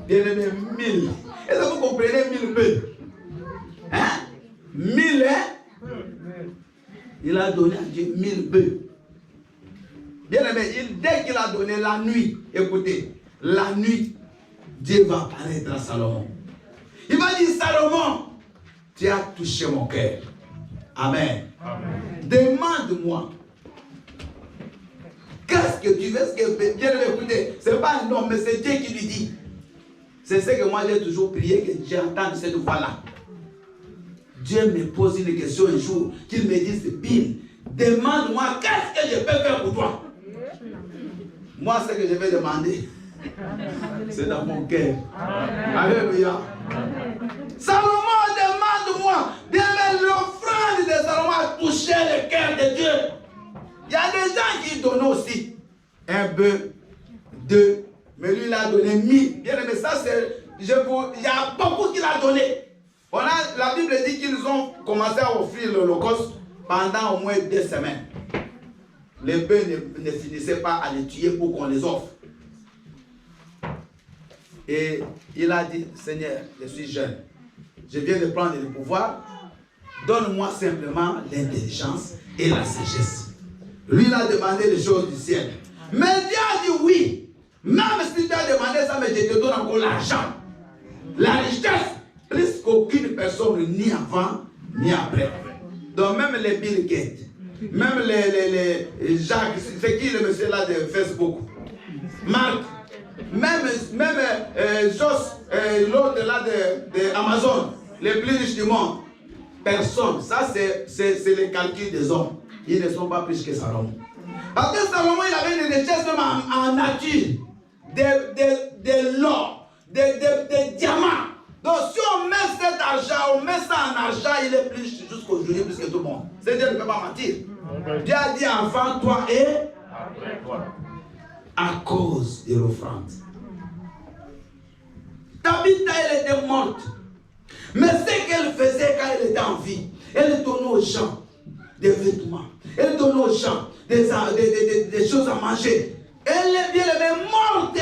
Bien aimé, 1000. Est-ce que vous comprenez 1000 bœufs? Hein? 1000, hein? Il a donné à Dieu 1000 bœufs. Bien aimé, dès qu'il a donné la nuit, écoutez, la nuit, Dieu va apparaître à Salomon. Il va dire, Salomon, tu as touché mon cœur. Amen. Demande-moi. Qu'est-ce que tu veux? Bien aimé, écoutez, ce n'est pas un homme, mais c'est Dieu qui lui dit. C'est ce que moi j'ai toujours prié, que j'entends cette voix-là. Dieu me pose une question un jour, qu'il me dise, Bill, demande-moi qu'est-ce que je peux faire pour toi. Moi, ce que je vais demander, c'est dans mon cœur. Alléluia. Salomon, demande-moi. Bien, l'offrande de Salomon a touché le cœur de Dieu. Il y a des gens qui donnent aussi un bœuf, 2, mais lui il a donné 1000. Bien, mais ça c'est, il y a beaucoup qu'il a donné. La Bible dit qu'ils ont commencé à offrir l'Holocauste pendant au moins 2 semaines. Les bœufs ne finissaient pas à les tuer pour qu'on les offre. Et il a dit, Seigneur, je suis jeune. Je viens de prendre le pouvoir. Donne-moi simplement l'intelligence et la sagesse. Lui, il a demandé les choses du ciel. Mais Dieu a dit oui. Même si tu as demandé ça, mais je te donne encore l'argent. La richesse, plus qu'aucune personne, ni avant, ni après. Donc même les Bill Gates, même les Jacques, c'est qui le monsieur là de Facebook? Marc, même Joss, l'autre là de Amazon, les plus riches du monde. Personne. Ça, c'est les calculs des hommes. Ils ne sont pas plus que Salomon. Parce que Salomon, il avait une richesse même en nature. De l'or, des diamants. Donc si on met cet argent, on met ça en argent, il est plus jusqu'aujourd'hui plus que tout le monde. C'est Dieu ne peut pas mentir. Dieu a dit avant toi et après toi. À cause de l'offrande. Tabitha, elle était morte. Mais ce qu'elle faisait quand elle était en vie, elle donnait aux gens des vêtements. Elle donnait aux gens des choses à manger. Elle est bien aimée, morte.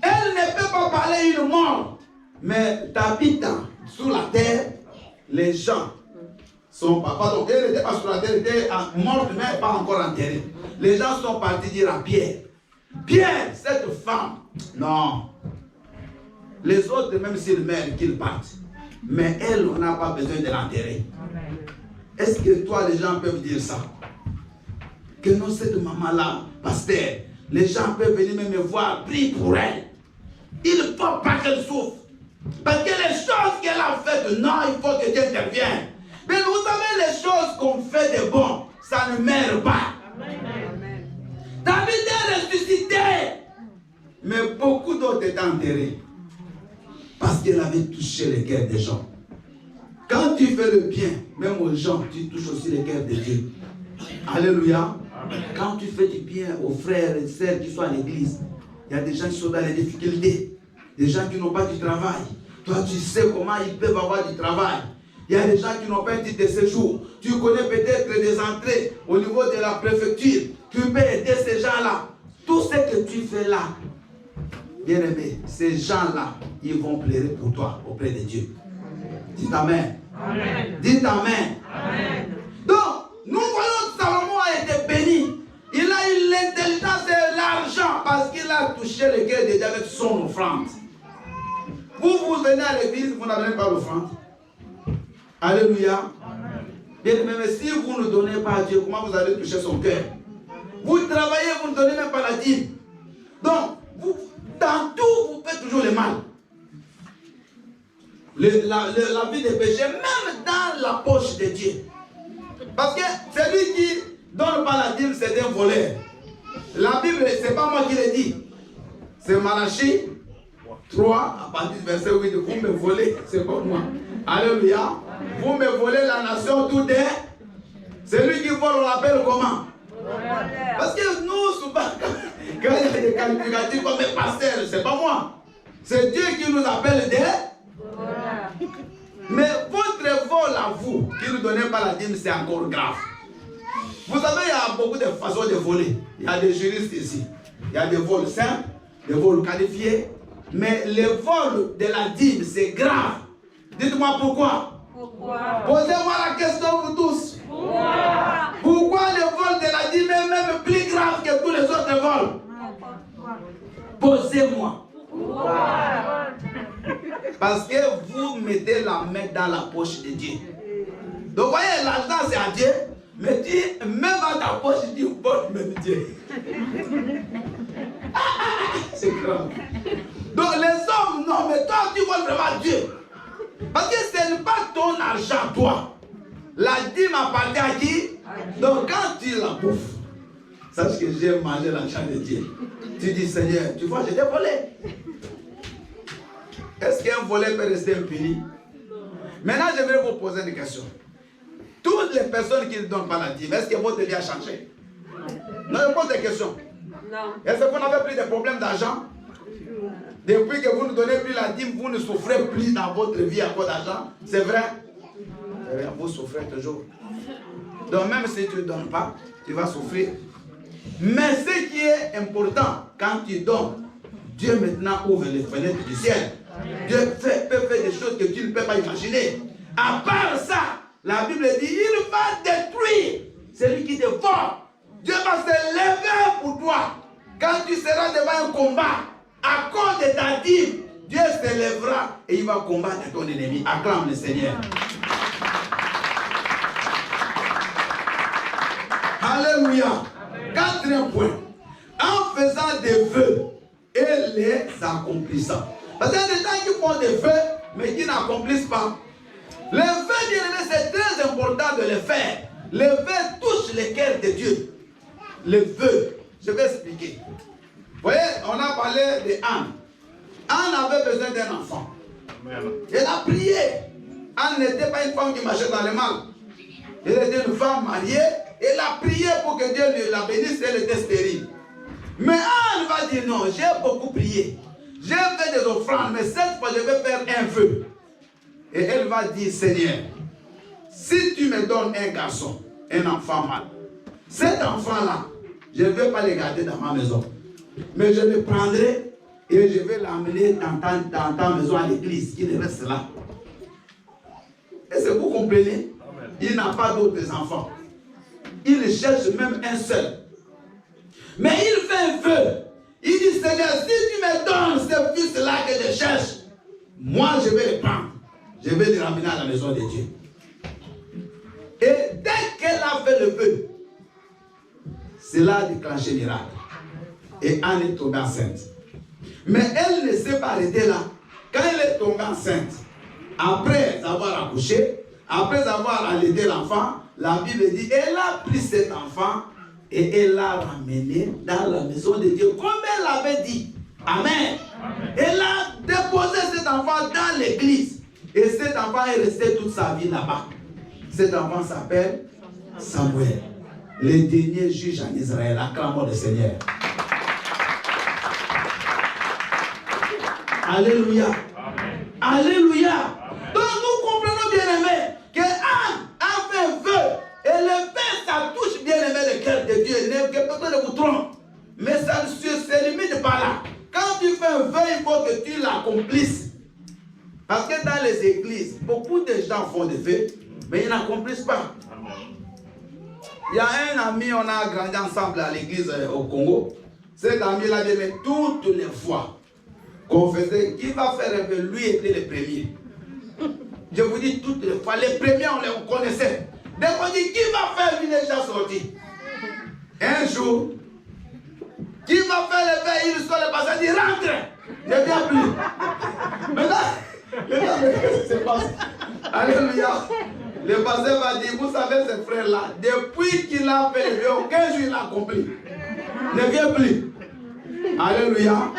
Elle ne peut pas parler une mort. Mais Tabitha, sous la terre, les gens sont pas. Pardon, elle n'était pas sous la terre, elle était morte, mais pas encore enterrée. Les gens sont partis dire à Pierre, Pierre, cette femme, non. Les autres, même s'ils meurent, qu'ils partent. Mais elle, on n'a pas besoin de l'enterrer. Est-ce que toi, les gens peuvent dire ça? Que non, cette maman-là, pasteur, les gens peuvent venir même me voir, prie pour elle. Il ne faut pas qu'elle souffre. Parce que les choses qu'elle a faites, non, il faut que Dieu intervienne. Mais vous savez, les choses qu'on fait de bon, ça ne meurt pas. Amen. David est ressuscité. Mais beaucoup d'autres étaient enterrés. Parce qu'elle avait touché les cœurs des gens. Quand tu fais le bien, même aux gens, tu touches aussi les cœurs de Dieu. Alléluia. Quand tu fais du bien aux frères et sœurs qui sont à l'église, il y a des gens qui sont dans les difficultés. Des gens qui n'ont pas du travail. Toi, tu sais comment ils peuvent avoir du travail. Il Il y a des gens qui n'ont pas un titre de séjour. Tu connais peut-être des entrées au niveau de la préfecture. Tu peux aider ces gens-là. Tout ce que tu fais là, bien aimé, ces gens-là, ils vont pleurer pour toi auprès de Dieu. Dites Amen. Amen. Dites Amen. Amen. Donc, nous voyons que Salomon a été béni. Il a eu l'intelligence et l'argent parce qu'il a touché le cœur de Dieu avec son offrande. Vous venez à l'église, vous n'avez pas l'offrande. Alléluia. Bien aimé, mais si vous ne donnez pas à Dieu, comment vous allez toucher son cœur? Vous travaillez, vous ne donnez même pas la dîme. Donc, dans tout, vous faites toujours le mal. La vie des péchés, même dans la poche de Dieu. Parce que celui qui donne pas la dîme, c'est un voleur. La Bible, ce n'est pas moi qui l'ai dit. C'est Malachie 3, à partir du verset 8. Vous me volez, c'est pas moi. Alléluia. Vous me volez la nation tout est. Celui qui vole, on l'appelle comment? Parce que nous, souvent, quand il y a des qualificatifs comme les pasteurs, c'est pas moi. C'est Dieu qui nous appelle des. Mais votre vol à vous, qui ne donnez pas la dîme, c'est encore grave. Vous savez, il y a beaucoup de façons de voler. Il y a des juristes ici. Il y a des vols simples, des vols qualifiés. Mais le vol de la dîme, c'est grave. Dites-moi pourquoi. Posez-moi la question pour tous. Pourquoi le vol de la dîme est même plus grave que tous les autres vols? Posez-moi. Parce que vous mettez la main dans la poche de Dieu. Donc, vous voyez, l'argent c'est à Dieu. Mais tu, même dans ta poche, tu portes même Dieu. C'est grave. Donc, les hommes, non, mais toi, tu vois vraiment Dieu. Parce que ce n'est pas ton argent, toi. La dîme appartient à qui? Donc, quand tu la bouffes, sache que j'ai mangé l'argent de Dieu. Tu dis, Seigneur, tu vois, je t'ai volé. Est-ce qu'un voleur peut rester impuni? Maintenant, je vais vous poser une question. Toutes les personnes qui ne donnent pas la dîme, est-ce que votre vie a changé? Non, je pose des questions. Est-ce que vous n'avez plus de problèmes d'argent? Depuis que vous ne donnez plus la dîme, vous ne souffrez plus dans votre vie à cause d'argent? C'est vrai? Vous souffrez toujours. Donc même si tu ne donnes pas, tu vas souffrir. Mais ce qui est important, quand tu donnes, Dieu maintenant ouvre les fenêtres du ciel. Dieu peut faire des choses que tu ne peux pas imaginer. À part ça, la Bible dit, il va détruire celui qui te vole. Dieu va se lever pour toi. Quand tu seras devant un combat, à cause de ta dîme, Dieu se lèvera et il va combattre ton ennemi. Acclame le Seigneur. Alléluia. Quatrième point. En faisant des vœux et les accomplissant. Parce qu'il y a des gens qui font des vœux, mais qui n'accomplissent pas. Les vœux, bien aimés, c'est très important de les faire. Les vœux touchent le cœur de Dieu. Les vœux, je vais expliquer. Vous voyez, on a parlé de Anne. Anne avait besoin d'un enfant. Elle a prié. Anne n'était pas une femme qui marchait dans le mal. Elle était une femme mariée. Elle a prié pour que Dieu la bénisse. Elle était stérile. Mais Anne va dire non, j'ai beaucoup prié. J'ai fait des offrandes, mais cette fois je vais faire un vœu. Et elle va dire, Seigneur, si tu me donnes un garçon, un enfant mâle, cet enfant-là, je ne vais pas le garder dans ma maison. Mais je le prendrai et je vais l'amener dans ta maison à l'église, qui reste là. Est-ce que vous comprenez? Il n'a pas d'autres enfants. Il cherche même un seul. Mais il fait un vœu. Il dit, Seigneur, si tu me donnes ce fils-là que je cherche, moi je vais le prendre. Je vais le ramener à la maison de Dieu. Et dès qu'elle a fait le vœu, cela a déclenché le miracle. Et Anne est tombée enceinte. Mais elle ne s'est pas arrêtée là. Quand elle est tombée enceinte, après avoir accouché, après avoir allaité l'enfant, la Bible dit, elle a pris cet enfant et elle l'a ramené dans la maison de Dieu, comme elle l'avait dit. Amen. Amen. Elle a déposé cet enfant dans l'église. Et cet enfant est resté toute sa vie là-bas. Cet enfant s'appelle Samuel, le dernier juge en Israël. Acclamons le Seigneur. Alléluia. Amen. Alléluia. Amen. Donc nous comprenons, bien aimés, Mais ça ne se limite pas là. Quand tu fais un vœu, il faut que tu l'accomplisses. Parce que dans les églises, beaucoup de gens font des vœux, mais ils n'accomplissent pas. Il y a un ami, on a grandi ensemble à l'église au Congo. Cet ami-là dit, mais toutes les fois qu'on faisait, qui va faire un vœu, lui était le premier. Je vous dis toutes les fois, les premiers on les connaissait. Dès qu'on dit qui va faire, lui est déjà sorti. Un jour, qui va faire le vœu, il sort le passage, il dit rentre. Ne viens plus. Maintenant, qu'est-ce qui se passe? Alléluia. Le pasteur va dire, vous savez ce frère-là, depuis qu'il a fait le vœu, aucun jour il l'a accompli. Ne viens plus. Alléluia.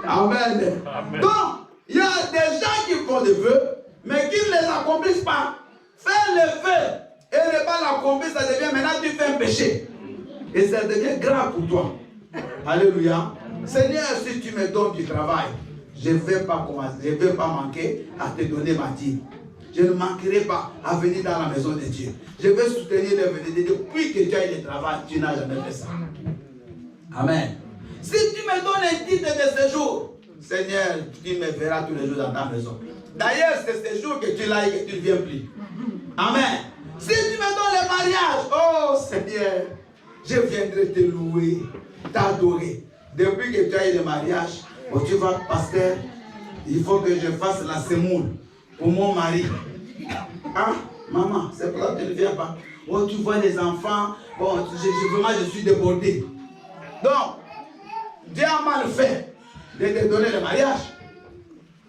Amen. Donc, il y a des gens qui font des vœux, mais qui ne les accomplissent pas. Faire le vœu et ne pas l'accomplir, ça devient maintenant tu fais un péché. Et ça devient grave pour toi. Alléluia. Seigneur, si tu me donnes du travail, je ne vais pas manquer à te donner ma dîme. Je ne manquerai pas à venir dans la maison de Dieu. Je vais soutenir l'œuvre de Dieu. Depuis que tu as eu le travail, tu n'as jamais fait ça. Amen. Si tu me donnes un titre de séjour, Seigneur, tu me verras tous les jours dans ta maison. D'ailleurs, c'est ce jour que tu l'as et que tu ne viens plus. Amen. Si tu me donnes le mariage, oh Seigneur, je viendrai te louer, t'adorer. Depuis que tu as eu le mariage, oh, tu vas, pasteur, il faut que je fasse la semoule pour mon mari. Hein? Maman, c'est pour ça que tu ne viens pas. Oh, tu vois les enfants, bon, vraiment je suis débordé. Donc, Dieu a mal fait de te donner le mariage.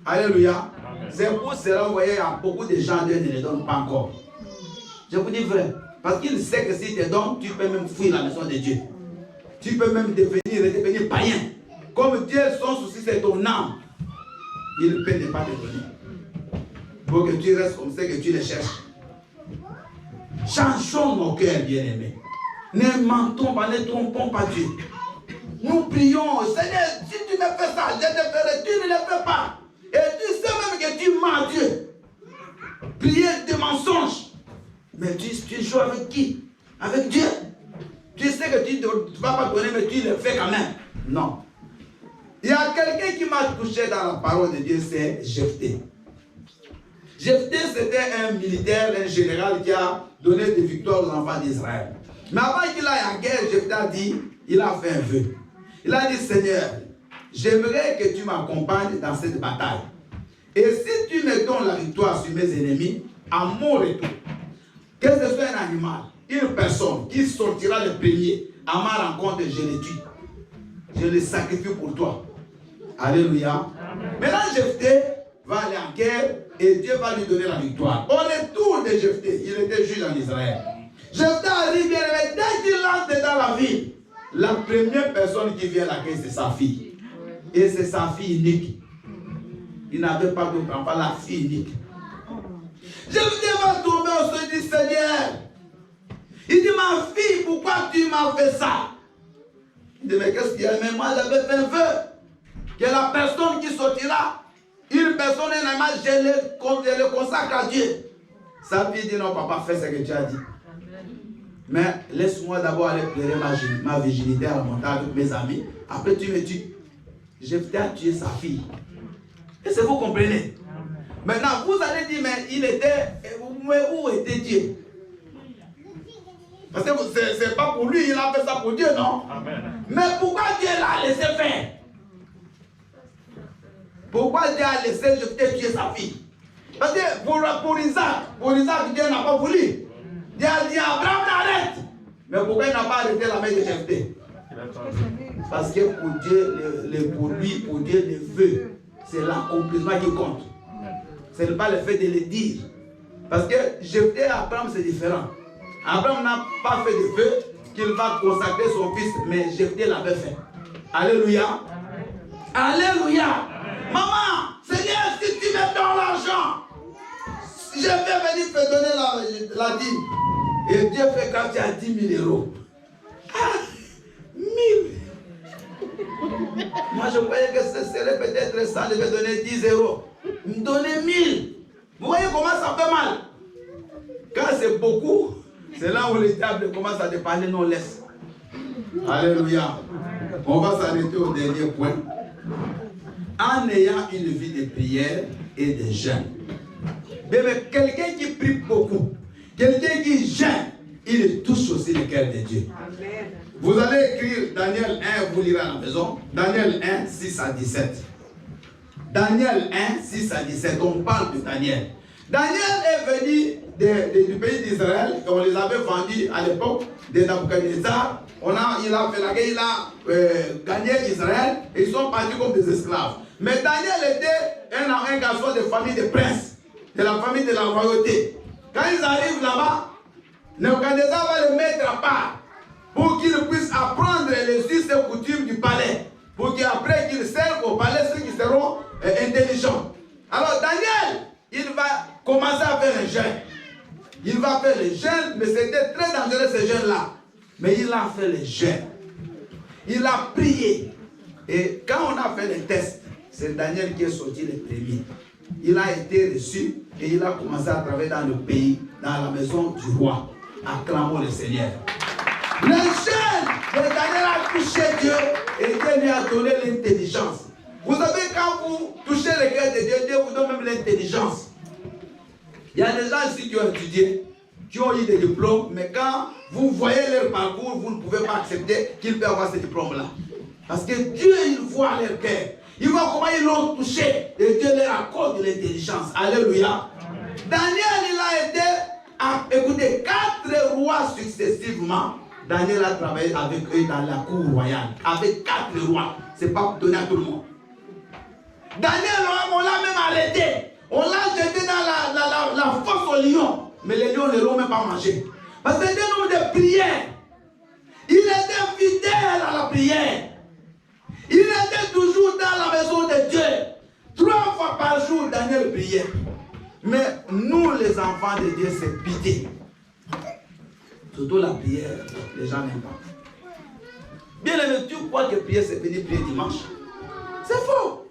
Alléluia. C'est pour cela, vous voyez, il y a beaucoup de gens, Dieu ne les donne pas encore. Je vous dis vrai. Parce qu'il sait que si tu te donnes, tu peux même fuir la maison de Dieu. Tu peux même devenir païen. Comme Dieu, son souci, c'est ton âme. Il ne peut pas te donner. Pour que tu restes comme ça, que tu les cherches. Changeons nos cœurs, bien-aimés. Ne mentons pas, ne trompons pas Dieu. Nous prions, Seigneur, si tu me fais ça, je te ferai, tu ne le fais pas. Et tu sais même que tu mens Dieu. Prier des mensonges. Mais tu joues avec qui? Avec Dieu. Tu sais que tu ne vas pas donner, mais tu le fais quand même. Non. Il y a quelqu'un qui m'a touché dans la parole de Dieu, c'est Jephthé. Jephthé, c'était un militaire, un général qui a donné des victoires aux enfants d'Israël. Mais avant qu'il aille en guerre, Jephthé a dit, il a fait un vœu. Il a dit, Seigneur, j'aimerais que tu m'accompagnes dans cette bataille. Et si tu me donnes la victoire sur mes ennemis, à mon retour, que ce soit un animal, une personne qui sortira le premier à ma rencontre, je le tue. Je le sacrifie pour toi. Alléluia. Maintenant, Jephthé va aller en guerre et Dieu va lui donner la victoire. Au retour de Jephthé, il était juge en Israël. Jephthé arrive, mais dès qu'il entre dans la ville, la première personne qui vient l'accueillir, c'est sa fille. Et c'est sa fille unique. Il n'avait pas d'autre enfant, la fille unique. Jephthé va tomber au sol du Seigneur. Il dit, ma fille, pourquoi tu m'as fait ça? Il dit, mais qu'est-ce qu'il y a? Mais moi, j'avais fait un vœu. Que la personne qui sortira, une personne, un animal, je le consacre à Dieu. Sa fille dit, non, papa, fais ce que tu as dit. Mais laisse-moi d'abord aller pleurer ma virginité à la montagne avec mes amis. Après, tu me tues. Jephthé a tué sa fille. Est-ce que vous comprenez? Maintenant, vous allez dire, mais il était... Mais où était Dieu? Parce que ce n'est pas pour lui, il a fait ça pour Dieu, non? Amen. Mais pourquoi Dieu l'a laissé faire? Pourquoi Dieu a laissé Jephthé tuer sa fille? Parce que pour Isaac, Dieu n'a pas voulu. Dieu a dit, Abraham, arrête. Mais pourquoi il n'a pas arrêté la main de Jephthé? Parce que pour Dieu, pour Dieu, le vœu, c'est l'accomplissement qui compte. Ce n'est pas le fait de le dire. Parce que Jephthé et Abraham, c'est différent. Abraham n'a pas fait de vœu qu'il va consacrer son fils, mais Jephthé l'avait fait. Alléluia. Alléluia. Maman, Seigneur, si tu me donnes l'argent, je vais venir te donner la dîme. Et Dieu fait quand tu as 10 000 euros. Ah, 1000. Moi, je croyais que ce serait peut-être ça, je vais donner 10 euros. Me donner 1000. Vous voyez comment ça fait mal? Quand c'est beaucoup, c'est là où les diables commencent à te parler, non, laisse. Alléluia. On va s'arrêter au dernier point. En ayant une vie de prière et de jeûne. Mais quelqu'un qui prie beaucoup, quelqu'un qui jeûne, il touche aussi le cœur de Dieu. Amen. Vous allez écrire Daniel 1, vous lirez à la maison. Daniel 1, 6 à 17. Daniel 1, 6 à 17. On parle de Daniel. Daniel est venu du pays d'Israël. On les avait vendus à l'époque de Nabucodonosor. Il a fait la guerre, il a gagné Israël et ils sont partis comme des esclaves. Mais Daniel était un garçon de famille de princes, de la famille de la royauté. Quand ils arrivent là-bas, Nabucodonosor va le mettre à part pour qu'il puisse apprendre les us et coutumes du palais. Pour qu'après qu'ils servent au palais ceux qui seront intelligents. Alors Daniel, il va commencer à faire un jeûne. Il va faire le jeûne, mais c'était très dangereux ce jeûne-là. Mais il a fait le jeûne. Il a prié. Et quand on a fait le test, c'est Daniel qui est sorti le premier. Il a été reçu et il a commencé à travailler dans le pays, dans la maison du roi. Acclamons le Seigneur. Le jeûne de Daniel a touché Dieu et Dieu lui a donné l'intelligence. Vous savez, quand vous touchez le cœur de Dieu, Dieu vous donne même l'intelligence. Il y a des gens ici qui ont étudié, qui ont eu des diplômes, mais quand vous voyez leur parcours, vous ne pouvez pas accepter qu'ils peuvent avoir ce diplôme-là. Parce que Dieu, il voit leur cœur. Il voit comment ils l'ont touché. Et Dieu leur accorde de l'intelligence. Alléluia. Daniel, il a été, écoutez, 4 rois successivement. Daniel a travaillé avec eux dans la cour royale. Avec 4 rois. Ce n'est pas donné à tout le monde. Daniel, on l'a même arrêté. On l'a jeté dans la fosse aux lions. Mais les lions ne l'ont même pas mangé. Parce que c'était un homme de prière. Il était fidèle à la prière. Il était toujours dans la maison de Dieu. 3 fois par jour, Daniel priait. Mais nous, les enfants de Dieu, c'est pitié. Surtout la prière, les gens n'aiment pas. Bien aimé, tu crois que prier, c'est venir prier dimanche? C'est faux.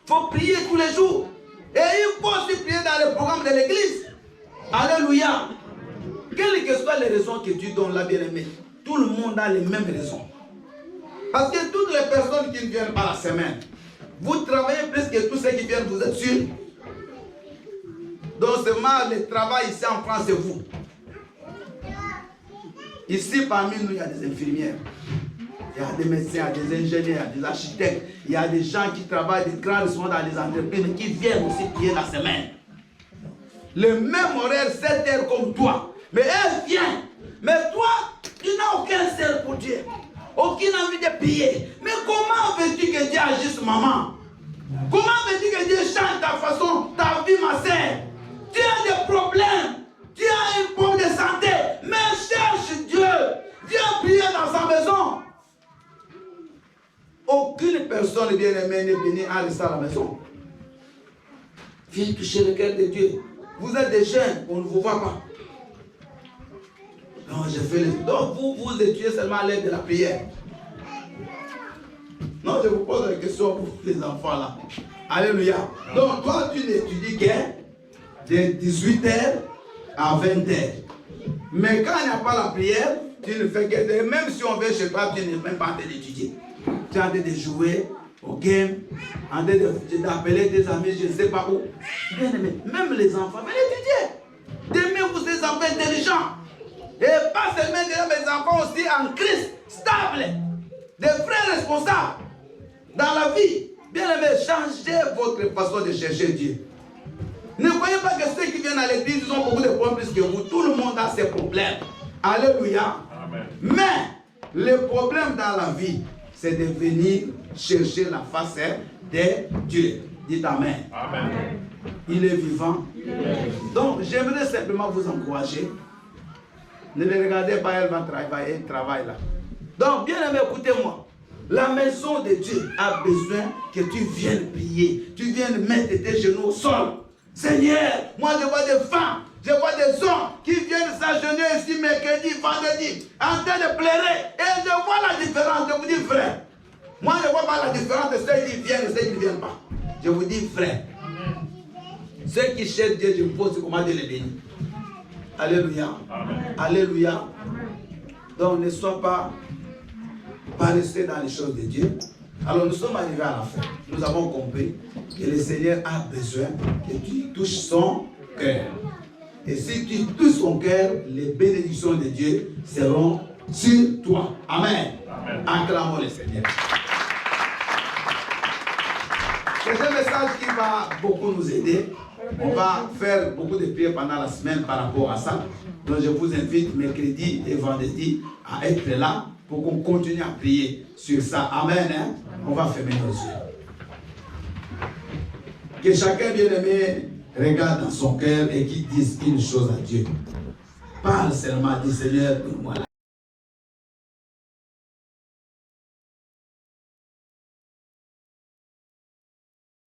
Il faut prier tous les jours. Et il faut aussi prier dans le programme de l'église. Alléluia. Quelles que soient les raisons que tu donnes là, bien aimé, tout le monde a les mêmes raisons. Parce que toutes les personnes qui ne viennent pas la semaine, vous travaillez plus que tous ceux qui viennent, vous êtes sûrs. Donc seulement le travail ici en France, c'est vous. Ici parmi nous, il y a des infirmières, il y a des médecins, il y a des ingénieurs, il y a des architectes, il y a des gens qui travaillent des grands restaurants dans les entreprises, mais qui viennent aussi prier la semaine. Le même horaire, 7 heures comme toi. Mais elle vient. Mais toi, tu n'as aucun zèle pour Dieu. Aucune envie de prier. Mais comment veux-tu que Dieu agisse, maman? Comment veux-tu que Dieu change ta façon, ta vie, ma sœur? Tu as des problèmes. Tu as un problème de santé. Mais cherche Dieu. Viens prier dans sa maison. Aucune personne bien-aimée n'est venue à rester à la maison. Viens toucher le cœur de Dieu. Vous êtes des jeunes, on ne vous voit pas. Non, je fais les... Donc vous étudiez seulement à l'aide de la prière. Non, je vous pose la question pour les enfants là. Alléluia. Donc toi, tu n'étudies que de 18h à 20h. Mais quand il n'y a pas la prière, tu ne fais que... Même si on vient chez toi, tu n'es même pas en train d'étudier. Tu es en train de jouer au game, en train d'appeler des amis, je ne sais pas où. Même les enfants, mais étudiez. Aimez-vous ces enfants intelligents. Et pas seulement des enfants aussi en Christ, stables. Des frères responsables dans la vie. Bien aimé, changez votre façon de chercher Dieu. Ne croyez pas que ceux qui viennent à l'église, ils ont beaucoup de problèmes plus que vous. Tout le monde a ses problèmes. Alléluia. Amen. Mais le problème dans la vie, c'est de venir chercher la face de Dieu. Dites Amen. Amen. Il est vivant. Donc, j'aimerais simplement vous encourager. Ne le regardez pas, elle va travailler, elle travaille là. Donc, bien aimé, écoutez-moi. La maison de Dieu a besoin que tu viennes prier. Tu viennes mettre tes genoux au sol. Seigneur, moi je vois des femmes, je vois des hommes qui viennent s'agenouiller ici mercredi, vendredi, en train de pleurer. Et je vois la différence. Je vous dis, frère. Moi, je ne vois pas la différence de ceux qui viennent et ceux qui ne viennent pas. Je vous dis, frère. Ceux qui cherchent Dieu, je vous pose comment Dieu les bénit. Alléluia. Amen. Alléluia. Donc, ne sois pas pas rester dans les choses de Dieu. Alors nous sommes arrivés à la fin. Nous avons compris que le Seigneur a besoin que tu touches son cœur. Et si tu touches son cœur, les bénédictions de Dieu seront sur toi. Amen. Amen. Acclamons le Seigneur. C'est un message qui va beaucoup nous aider. On va faire beaucoup de prières pendant la semaine par rapport à ça. Donc je vous invite mercredi et vendredi à être là pour qu'on continue à prier sur ça. Amen. Hein? On va fermer nos yeux. Que chacun bien-aimé regarde dans son cœur et qu'il dise une chose à Dieu. Parle seulement, dis Seigneur, donne-moi la